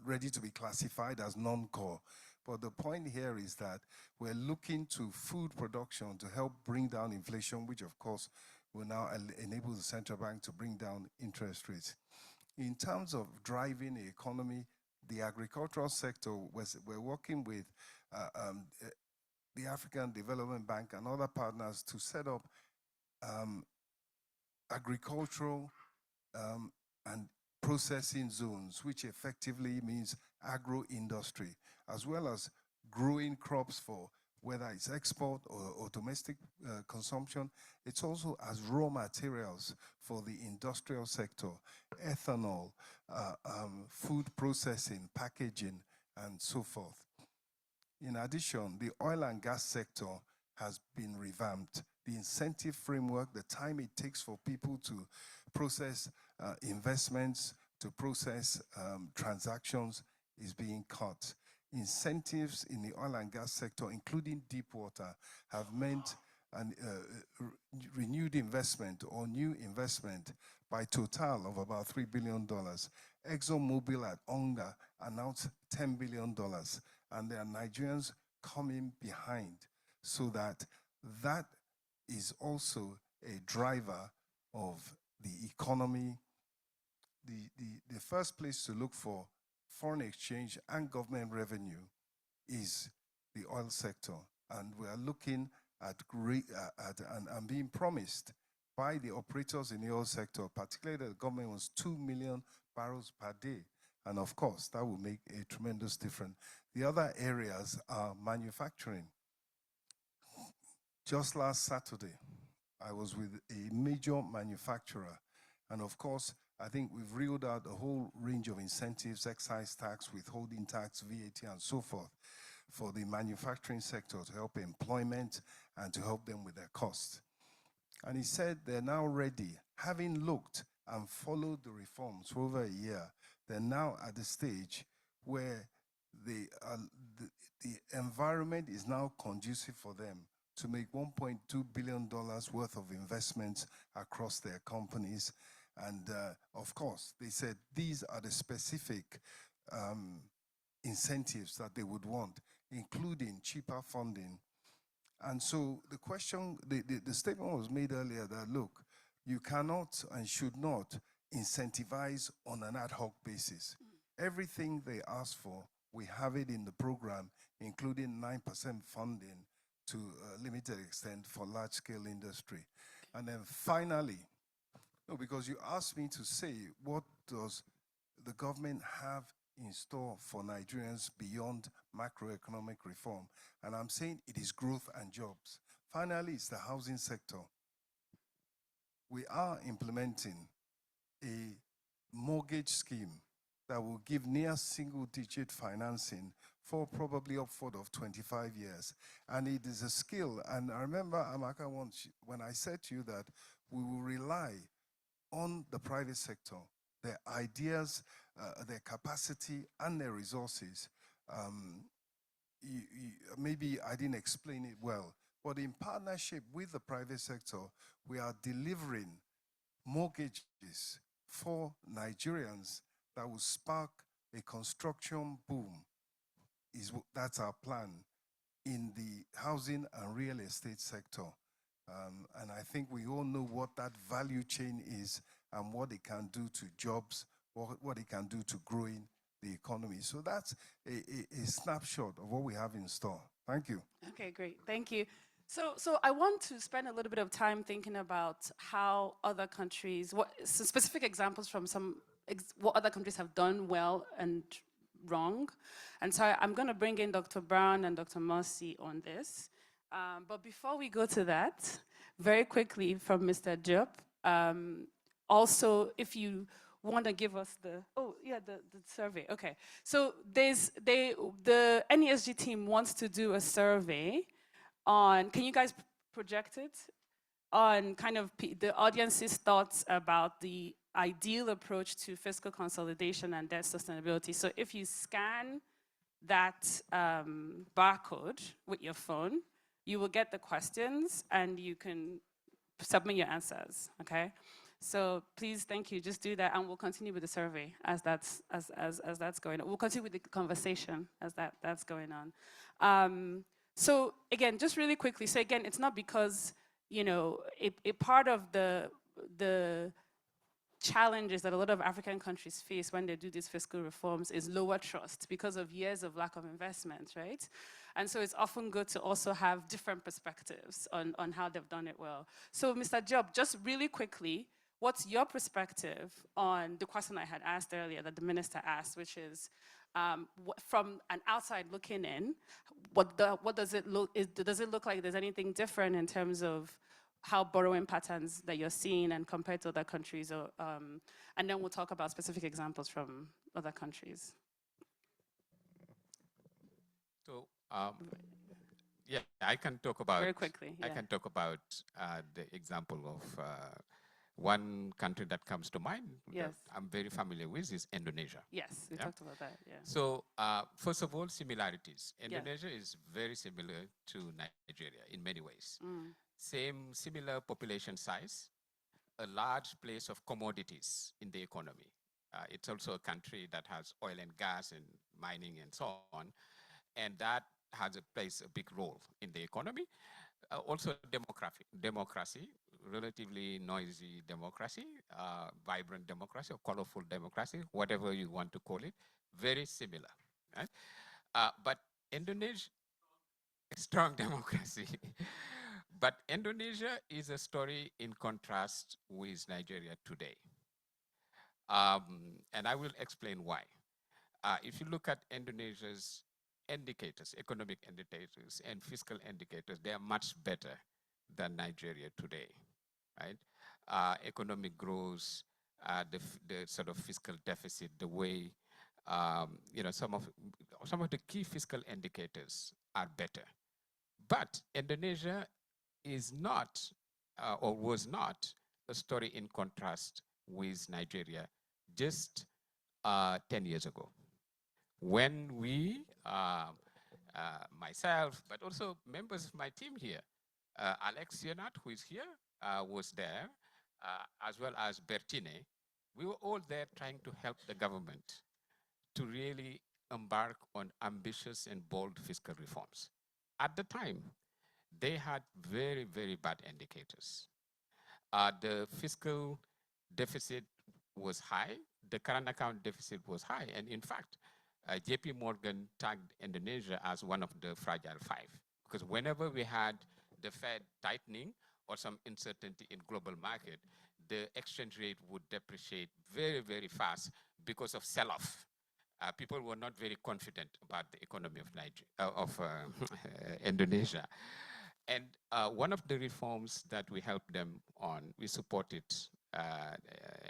ready to be classified as non-core. But the point here is that we're looking to food production to help bring down inflation, which of course will now enable the central bank to bring down interest rates. In terms of driving the economy, the agricultural sector, we're working with the African Development Bank and other partners to set up agricultural and processing zones, which effectively means agro-industry, as well as growing crops for whether it's export or domestic consumption. It's also as raw materials for the industrial sector, ethanol, food processing, packaging, and so forth. In addition, the oil and gas sector has been revamped. The incentive framework, the time it takes for people to process investments, to process transactions is being cut. Incentives in the oil and gas sector, including deep water, have meant an renewed investment or new investment by Total of about $3 billion. ExxonMobil at Onga announced $10 billion, and there are Nigerians coming behind, so that is also a driver of the economy. The first place to look for foreign exchange and government revenue is the oil sector, and we are looking at and being promised by the operators in the oil sector, particularly the government, was 2 million barrels per day. And of course, that will make a tremendous difference. The other areas are manufacturing. Just last Saturday, I was with a major manufacturer. And of course, I think we've reeled out a whole range of incentives, excise tax, withholding tax, VAT, and so forth, for the manufacturing sector to help employment and to help them with their costs. And he said they're now ready, having looked and followed the reforms for over a year. They're now at the stage where the environment is now conducive for them to make $1.2 billion worth of investments across their companies. And of course, they said these are the specific incentives that they would want, including cheaper funding. And so the question, the statement was made earlier that, look, you cannot and should not incentivize on an ad hoc basis. Everything they ask for, we have it in the program, including 9% funding to a limited extent for large-scale industry. And then finally, no, because you asked me to say, what does the government have in store for Nigerians beyond macroeconomic reform? And I'm saying it is growth and jobs. Finally, it's the housing sector. We are implementing a mortgage scheme that will give near single-digit financing for probably upward of 25 years. And it is a skill. And I remember, Amaka, once when I said to you that we will rely on the private sector, their ideas, their capacity, and their resources. Maybe I didn't explain it well, but in partnership with the private sector, we are delivering mortgages for Nigerians that will spark a construction boom. That's our plan in the housing and real estate sector. And I think we all know what that value chain is and what it can do to jobs, what it can do to growing the economy. So that's a snapshot of what we have in store. Thank you. Okay, great. Thank you. So I want to spend a little bit of time thinking about how other countries, some specific examples from what other countries have done well and wrong. And so I'm going to bring in Dr. Brown and Dr. Mercy on this. But before we go to that, very quickly from Mr. Diop, also, if you want to give us the survey. Okay, so the NESG team wants to do a survey on, can you guys project it? On kind of the audience's thoughts about the ideal approach to fiscal consolidation and debt sustainability. So if you scan that barcode with your phone, you will get the questions and you can submit your answers, okay? So please, thank you, just do that and we'll continue with the survey as that's going on. We'll continue with the conversation as that's going on. So again, just really quickly, so again, it's not because, you know, a part of the challenges that a lot of African countries face when they do these fiscal reforms is lower trust because of years of lack of investment, right? And so it's often good to also have different perspectives on how they've done it well. So Mr. Diop, just really quickly, what's your perspective on the question I had asked earlier that the minister asked, which is, From an outside looking in, what does it look? Does it look like there's anything different in terms of how borrowing patterns that you're seeing and compared to other countries? Or, and then we'll talk about specific examples from other countries. So, yeah, I can talk about Very quickly. I Yeah. can talk about the example of one country that comes to mind Yes. that I'm very familiar with is Indonesia. Yes, we Yeah. talked about that. Yeah. So first of all, similarities. Indonesia is very similar to Nigeria in many ways. Same similar population size, a large place of commodities in the economy. It's also a country that has oil and gas and mining and so on, and that plays a big role in the economy. Also democracy, relatively noisy democracy, vibrant democracy or colorful democracy, whatever you want to call it, very similar. Right? But Indonesia, strong democracy. But Indonesia is a story in contrast with Nigeria today. And I will explain why. If you look at Indonesia's indicators, economic indicators and fiscal indicators, they are much better than Nigeria today, right? Economic growth, the sort of fiscal deficit, the way, some of the key fiscal indicators are better. But Indonesia is not, or was not, a story in contrast with Nigeria just 10 years ago. When we, myself, but also members of my team here, Alex Sienat, who is here, was there, as well as Bertine. We were all there trying to help the government to really embark on ambitious and bold fiscal reforms. At the time, they had very, very bad indicators. The fiscal deficit was high, the current account deficit was high, and in fact, JP Morgan tagged Indonesia as one of the fragile five, because whenever we had the Fed tightening or some uncertainty in global market, the exchange rate would depreciate very, very fast because of sell-off. People were not very confident about the economy of Indonesia. And one of the reforms that we helped them on, we supported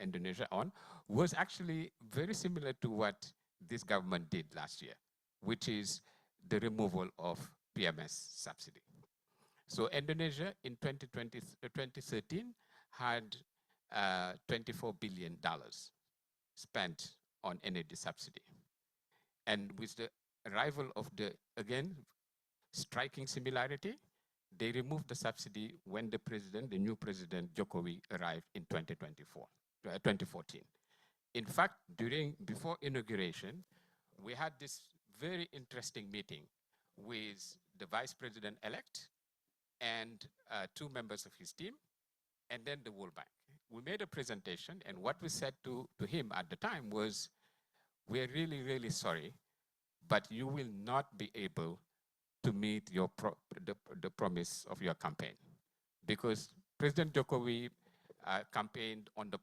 Indonesia on, was actually very similar to what this government did last year, which is the removal of PMS subsidy. So Indonesia in 2013 had $24 billion spent on energy subsidy. And with the arrival of the, again, striking similarity, they removed the subsidy when the new president, Jokowi, arrived in 2014. In fact, before inauguration, we had this very interesting meeting with the vice president-elect and two members of his team, and then the World Bank. We made a presentation, and what we said to him at the time was, we're really, really sorry, but you will not be able to meet the promise of your campaign, because President Jokowi campaigned on the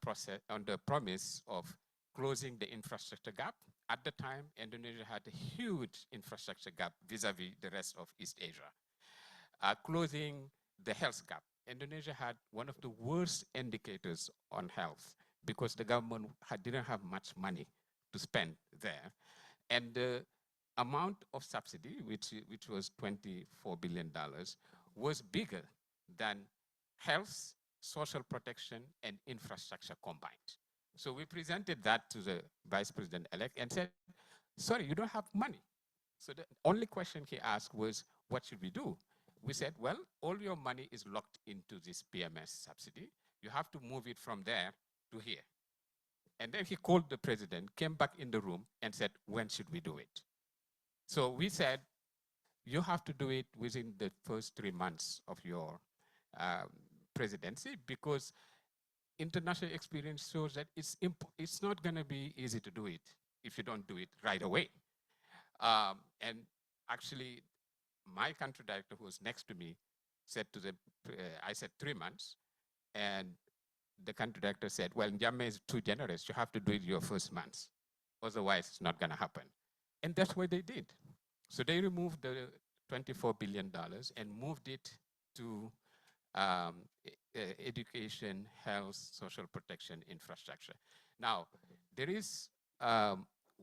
promise of closing the infrastructure gap. At the time, Indonesia had a huge infrastructure gap vis-a-vis the rest of East Asia. Closing the health gap. Indonesia had one of the worst indicators on health because the government didn't have much money to spend there. And the amount of subsidy, which was $24 billion, was bigger than health, social protection, and infrastructure combined. So we presented that to the vice president-elect and said, sorry, you don't have money. So the only question he asked was, what should we do? We said, well, all your money is locked into this PMS subsidy. You have to move it from there to here. And then he called the president, came back in the room and said, when should we do it? So we said, you have to do it within the first 3 months of your presidency, because international experience shows that it's not going to be easy to do it if you don't do it right away. And actually, my country director, who was next to me, said to them, I said 3 months, and the country director said, well, Njame is too generous. You have to do it your first month. Otherwise, it's not going to happen. And that's what they did. So they removed the $24 billion and moved it to education, health, social protection, infrastructure. Now, there is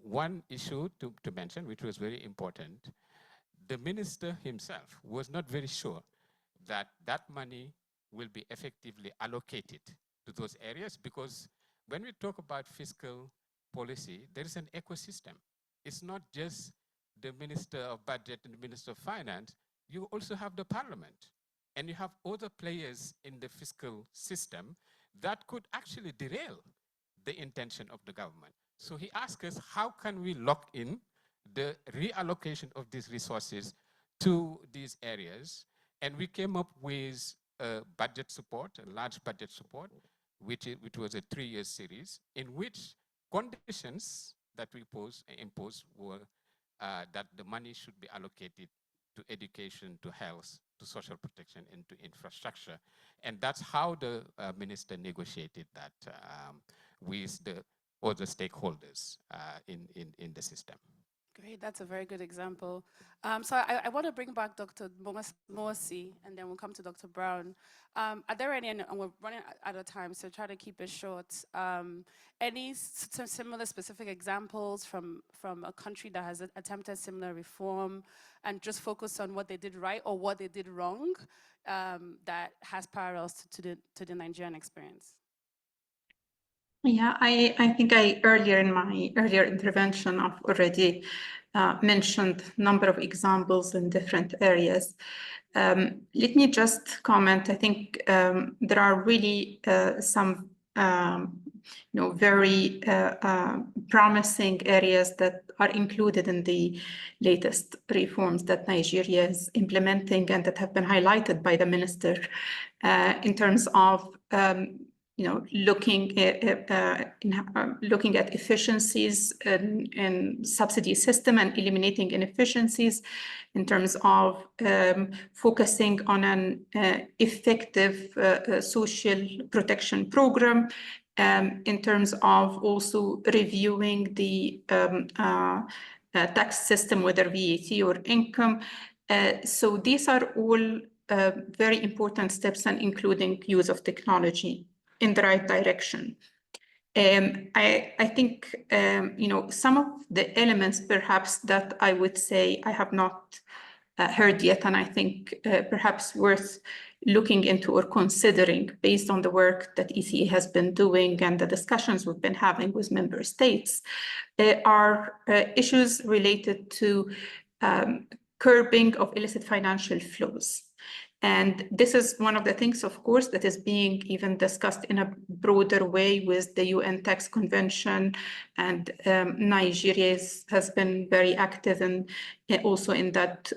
one issue to mention, which was very important. The minister himself was not very sure that that money will be effectively allocated to those areas, because when we talk about fiscal policy, there is an ecosystem. It's not just the Minister of Budget and the Minister of Finance, you also have the Parliament. And you have other players in the fiscal system that could actually derail the intention of the government. So he asked us, how can we lock in the reallocation of these resources to these areas? And we came up with budget support, a large budget support, which was a 3-year series, in which conditions that we imposed were that the money should be allocated to education, to health, to social protection, and to infrastructure. And that's how the minister negotiated that with the other stakeholders in the system. Great, that's a very good example. So I want to bring back Dr. Morsi, and then we'll come to Dr. Brown. Are there any, and we're running out of time, so try to keep it short. Any similar specific examples from a country that has attempted similar reform and just focus on what they did right or what they did wrong that has parallels to the Nigerian experience? Yeah, I think earlier in my earlier intervention, I've already mentioned a number of examples in different areas. Let me just comment. I think there are really some very promising areas that are included in the latest reforms that Nigeria is implementing and that have been highlighted by the minister in terms of looking at efficiencies in subsidy system and eliminating inefficiencies, in terms of focusing on an effective social protection program, in terms of also reviewing the tax system, whether VAT or income. So these are all very important steps, and including use of technology in the right direction. I think some of the elements perhaps that I would say I have not heard yet, and I think perhaps worth looking into or considering based on the work that ECA has been doing and the discussions we've been having with member states, are issues related to curbing of illicit financial flows. And this is one of the things, of course, that is being even discussed in a broader way with the UN Tax Convention, and Nigeria has been very active and also in that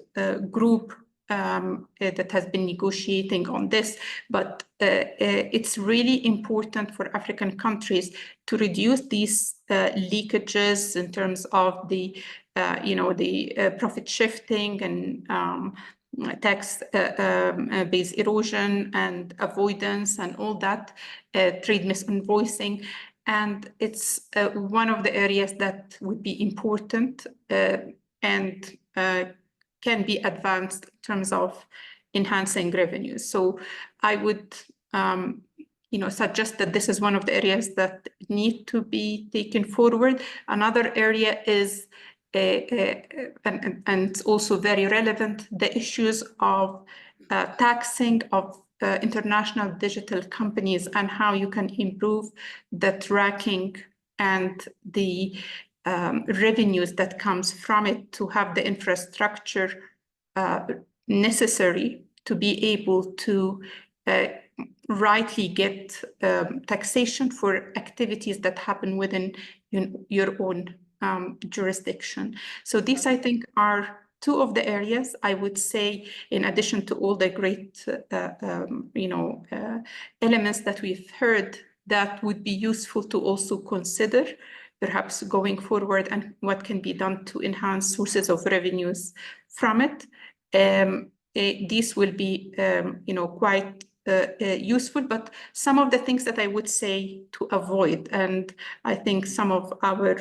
group that has been negotiating on this. But it's really important for African countries to reduce these leakages in terms of the profit shifting and tax-based erosion and avoidance and all that, trade misinvoicing. And it's one of the areas that would be important and can be advanced in terms of enhancing revenues. So I would suggest that this is one of the areas that need to be taken forward. Another area is and it's also very relevant, the issues of taxing of international digital companies and how you can improve the tracking and the revenues that comes from it to have the infrastructure necessary to be able to rightly get taxation for activities that happen within your own jurisdiction. So these, I think, are two of the areas I would say, in addition to all the great, elements that we've heard, that would be useful to also consider, perhaps going forward, and what can be done to enhance sources of revenues from it. These will be, quite useful, but some of the things that I would say to avoid, and I think some of our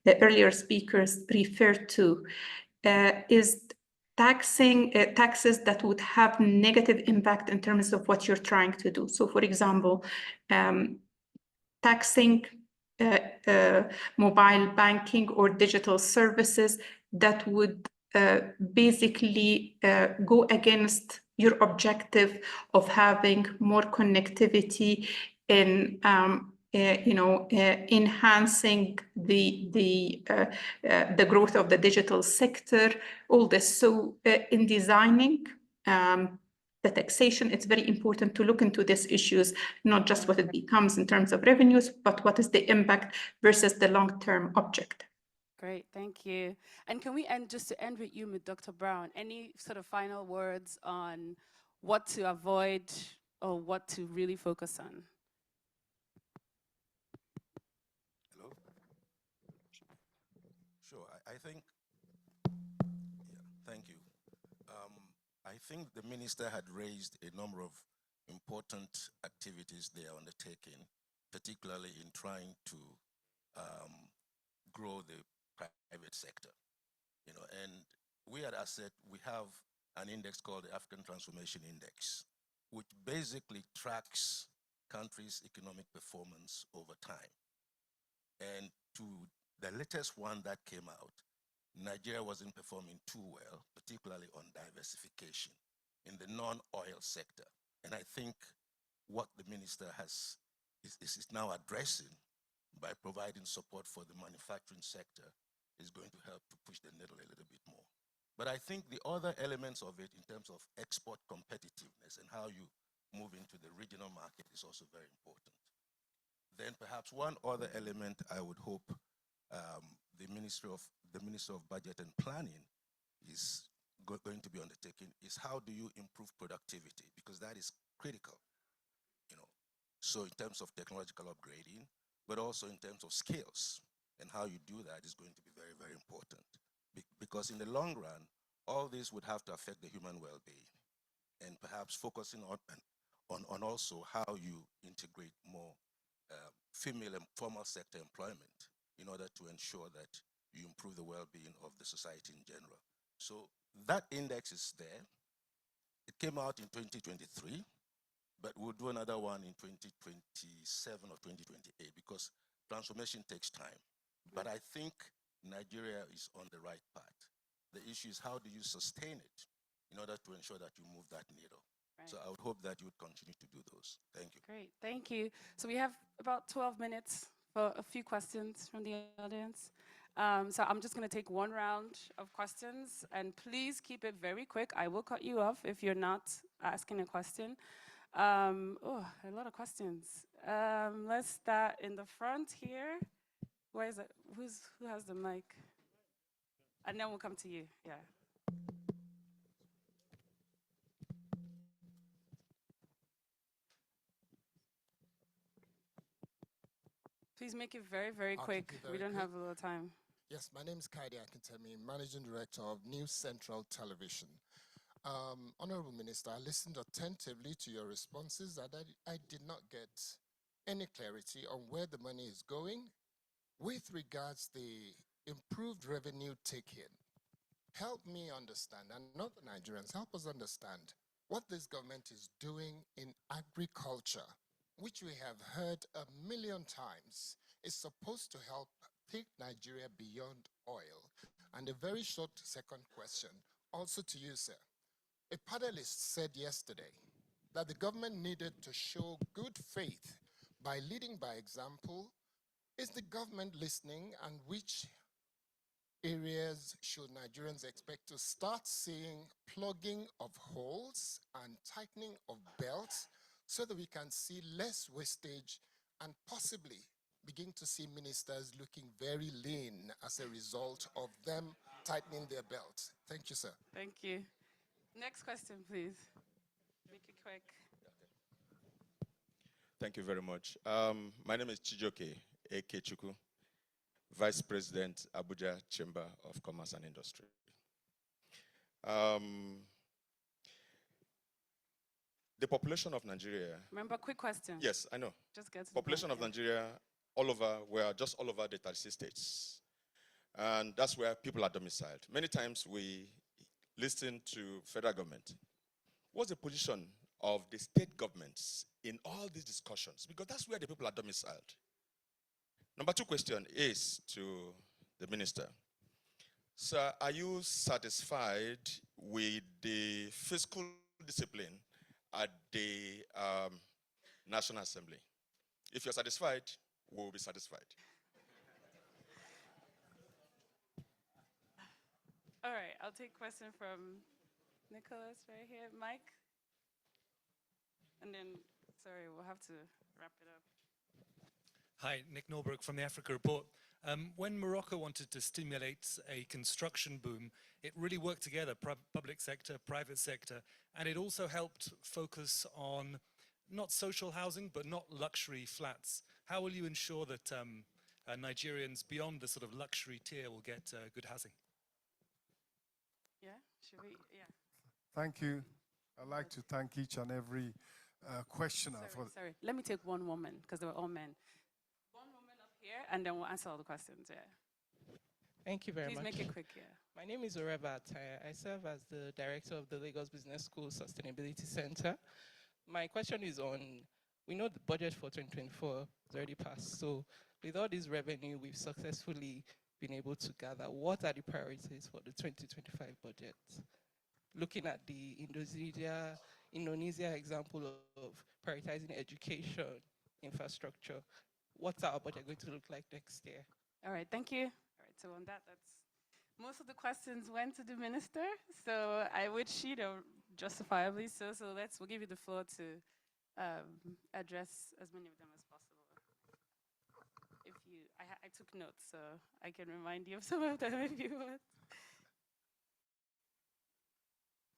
the earlier speakers referred to, is taxes that would have negative impact in terms of what you're trying to do. So, for example, taxing mobile banking or digital services that would basically go against your objective of having more connectivity in enhancing the growth of the digital sector, all this. So in designing the taxation, it's very important to look into these issues, not just what it becomes in terms of revenues, but what is the impact versus the long-term objective. Great, thank you. And can we end, just to end with you, with Dr. Brown, any sort of final words on what to avoid or what to really focus on? Hello? Sure, I think, yeah, thank you. I think the minister had raised a number of important activities they are undertaking, particularly in trying to grow the private sector. And we at ASSET, we have an index called the African Transformation Index, which basically tracks countries' economic performance over time. And to the latest one that came out, Nigeria wasn't performing too well, particularly on diversification in the non-oil sector. And I think what the minister is now addressing by providing support for the manufacturing sector is going to help to push the needle a little bit more. But I think the other elements of it in terms of export competitiveness and how you move into the regional market is also very important. Then perhaps one other element I would hope the Minister of Budget and Planning is going to be undertaking is how do you improve productivity, because that is critical, So in terms of technological upgrading, but also in terms of skills, and how you do that is going to be very, very important. Because in the long run, all this would have to affect the human well-being, and perhaps focusing on also how you integrate more female and formal sector employment in order to ensure that you improve the well-being of the society in general. So that index is there. It came out in 2023, but we'll do another one in 2027 or 2028 because transformation takes time. But I think Nigeria is on the right path. The issue is how do you sustain it in order to ensure that you move that needle. Right. So I would hope that you would continue to do those. Thank you. Great, thank you. So we have about 12 minutes for a few questions from the audience. So I'm just going to take one round of questions, and please keep it very quick. I will cut you off if you're not asking a question. Oh, a lot of questions. Let's start in the front here. Where is it? Who has the mic? And then we'll come to you. Yeah. Please make it very, very quick. We don't have a lot of time. Yes, my name is Kaidi Akintemi, Managing Director of News Central Television. Honorable Minister, I listened attentively to your responses and I did not get any clarity on where the money is going with regards the improved revenue take-in. Help me understand, and not the Nigerians, help us understand what this government is doing in agriculture, which we have heard 1,000,000 times is supposed to help take Nigeria beyond oil. And a very short second question, also to you, sir. A panelist said yesterday that the government needed to show good faith by leading by example. Is the government listening, and which areas should Nigerians expect to start seeing plugging of holes and tightening of belts so that we can see less wastage and possibly begin to see ministers looking very lean as a result of them tightening their belts? Thank you, sir. Thank you. Next question, please. Make it quick. Thank you very much. My name is Chijoke Ekechukwu, Vice President, Abuja Chamber of Commerce and Industry. the population of Nigeria, Remember, quick question. yes, I know. Just get to the Population point, of Nigeria, all over, we're just all over the 36 states. And that's where people are domiciled. Many times we listen to federal government. What's the position of the state governments in all these discussions? Because that's where the people are domiciled. Number two question is to the minister. Sir, are you satisfied with the fiscal discipline at the National Assembly? If you're satisfied, we'll be satisfied. All right, I'll take question from Nicholas right here. Mike? And then, sorry, we'll have to wrap it up. Hi, Nick Norberg from the Africa Report. When Morocco wanted to stimulate a construction boom, it really worked together, public sector, private sector, and it also helped focus on not social housing, but not luxury flats. How will you ensure that Nigerians beyond the sort of luxury tier will get good housing? Yeah, should we? Yeah. Thank you. I'd like to thank each and every questioner Sorry, let me take one woman, because they were all men. One woman up here, and then we'll answer all the questions, yeah. Thank you very Please much. make it quick, yeah. My name is Oreba Ataya. I serve as the director of the Lagos Business School Sustainability Center. My question is on, we know the budget for 2024 is already passed. So with all this revenue we've successfully been able to gather, what are the priorities for the 2025 budget? Looking at the Indonesia example of prioritizing education, infrastructure, what's our budget going to look like next year? All right, thank you. All right, so on that, most of the questions went to the minister, so I would justifiably so. So we'll give you the floor to address as many of them as possible. If you, I took notes, so I can remind you of some of them if you want.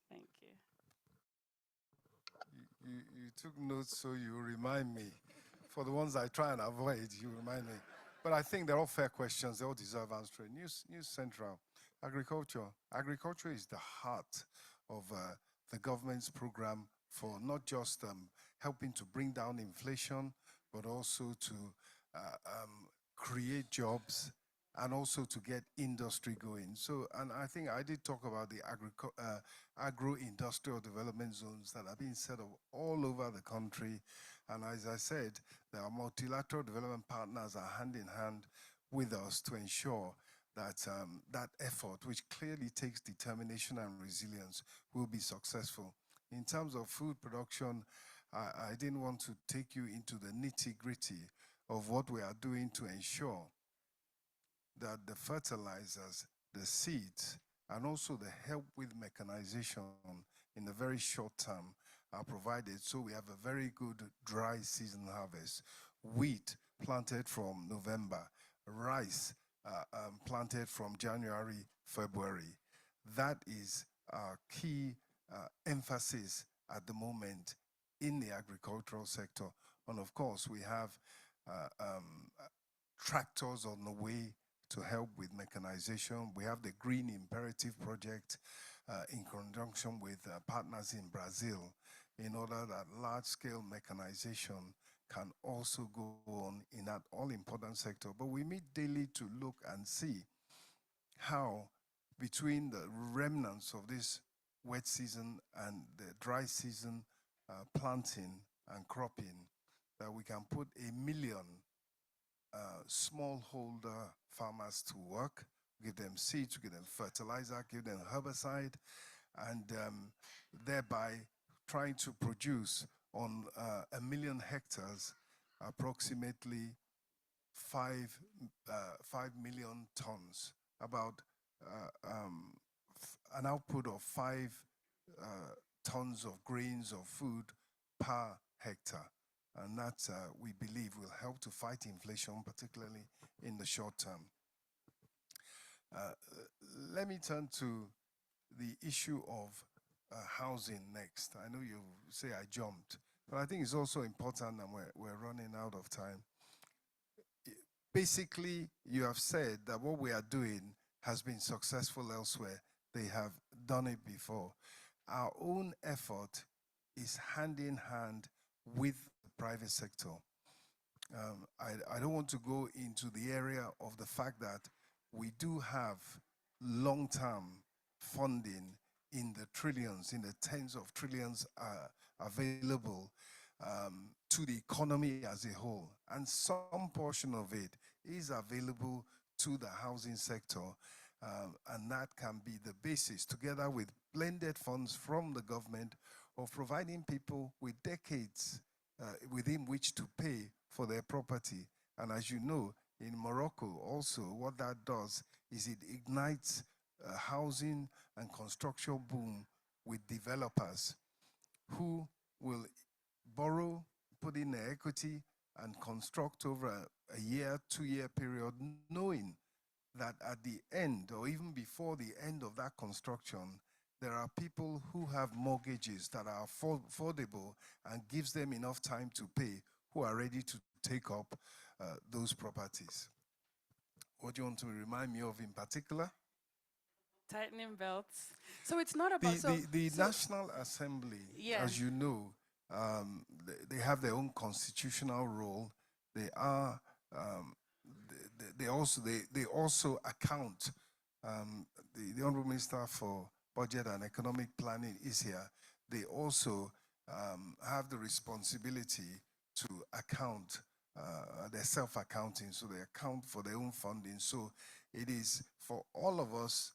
Thank you. You took notes, so you remind me. For the ones I try and avoid, you remind me. But I think they're all fair questions. They all deserve answering. News Central, agriculture. Agriculture is the heart of the government's program for not just helping to bring down inflation, but also to create jobs and also to get industry going. So, and I think I did talk about the agro-industrial development zones that are being set up all over the country. And as I said, our multilateral development partners are hand in hand with us to ensure that that effort, which clearly takes determination and resilience, will be successful. In terms of food production, I didn't want to take you into the nitty-gritty of what we are doing to ensure that the fertilizers, the seeds, and also the help with mechanization in the very short term are provided. So we have a very good dry season harvest. Wheat planted from November, rice planted from January, February. That is our key emphasis at the moment in the agricultural sector. And of course, we have tractors on the way to help with mechanization. We have the Green Imperative Project in conjunction with partners in Brazil in order that large-scale mechanization can also go on in that all-important sector. But we meet daily to look and see how between the remnants of this wet season and the dry season planting and cropping, that we can put 1 million smallholder farmers to work, give them seeds, give them fertilizer, give them herbicide, and thereby trying to produce on 1 million hectares approximately 5 million tons, about an output of 5 tons of grains of food per hectare. And that, we believe, will help to fight inflation, particularly in the short term. Let me turn to the issue of housing next. I know you say I jumped, but I think it's also important, and we're running out of time. Basically, you have said that what we are doing has been successful elsewhere. They have done it before. Our own effort is hand in hand with the private sector. I don't want to go into the area of the fact that we do have long-term funding in the trillions, in the tens of trillions available to the economy as a whole. And some portion of it is available to the housing sector. And that can be the basis, together with blended funds from the government, of providing people with decades within which to pay for their property. And as you know, in Morocco also, what that does is it ignites a housing and construction boom with developers who will borrow, put in their equity, and construct over a year, 2-year period, knowing that at the end, or even before the end of that construction, there are people who have mortgages that are affordable and gives them enough time to pay, who are ready to take up those properties. What do you want to remind me of in particular? Tightening belts. So it's not about... The National Assembly, as you know, they have their own constitutional role. They are... they also account. The Honorable Minister for Budget and Economic Planning is here. They also have the responsibility to account. They're self-accounting, so they account for their own funding. So it is for all of us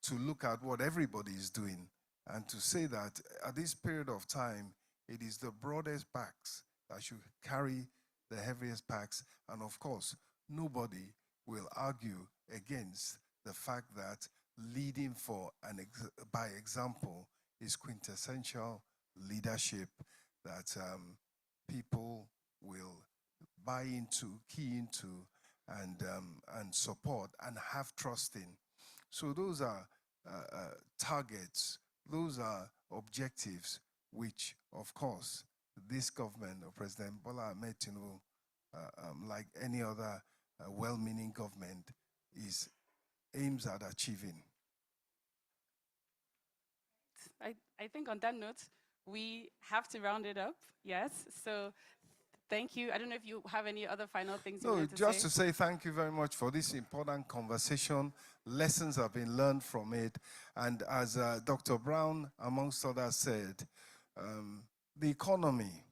to look at what everybody is doing and to say that at this period of time, it is the broadest backs that should carry the heaviest packs. And of course, nobody will argue against the fact that leading by example is quintessential leadership that people will buy into, key into, and support and have trust in. So those are targets, those are objectives which, of course, this government of President Bola Ahmed Tinubu, like any other well-meaning government, aims at achieving. I think on that note, we have to round it up, yes. So thank you. I don't know if you have any other final things you wanted to say. No, just to say thank you very much for this important conversation. Lessons have been learned from it. And as Dr. Brown, amongst others, said, the economy,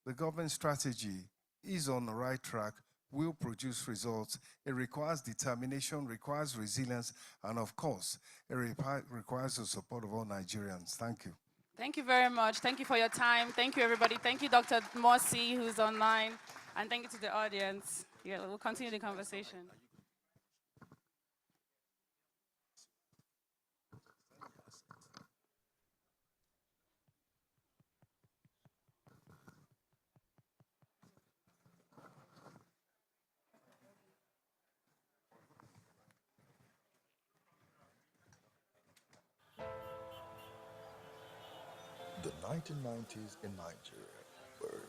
the government strategy is on the right track, will produce results. It requires determination, requires resilience, and of course, it requires the support of all Nigerians. Thank you. Thank you very much. Thank you for your time. Thank you, everybody. Thank you, Dr. Morsi, who's online. And thank you to the audience. Yeah, we'll continue the conversation. The 1990s in Nigeria were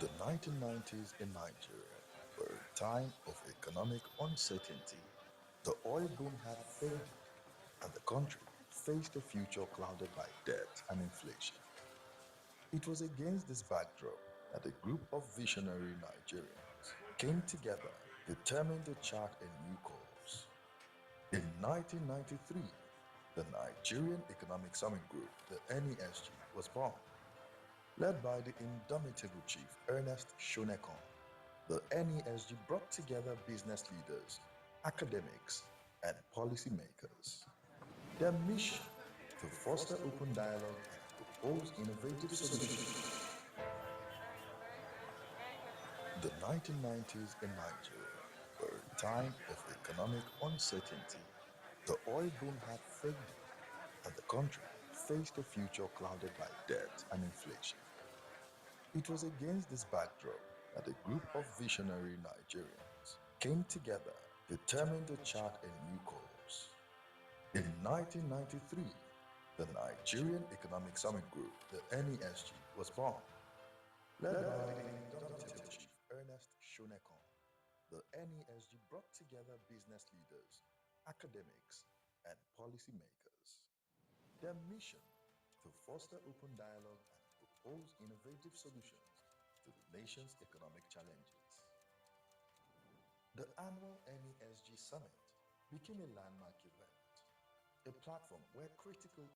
The 1990s in Nigeria were a time of economic uncertainty. The oil boom had faded, and the country faced a future clouded by debt and inflation. It was against this backdrop that a group of visionary Nigerians came together, determined to chart a new course. In 1993, the Nigerian Economic Summit Group, the NESG, was born. Led by the indomitable chief Ernest Shonekon, the NESG brought together business leaders, academics, and policymakers. Their mission: to foster open dialogue and propose innovative solutions. The 1990s in Nigeria were a time of economic uncertainty. The oil boom had faded, and the country faced a future clouded by debt and inflation. It was against this backdrop that a group of visionary Nigerians came together, determined to chart a new course. In 1993, the Nigerian Economic Summit Group, the NESG, was born. Led by the indomitable chief Ernest Shonekon, the NESG brought together business leaders, academics, and policymakers. Their mission to foster open dialogue and propose innovative solutions to the nation's economic challenges. The annual MESG Summit became a landmark event, a platform where critical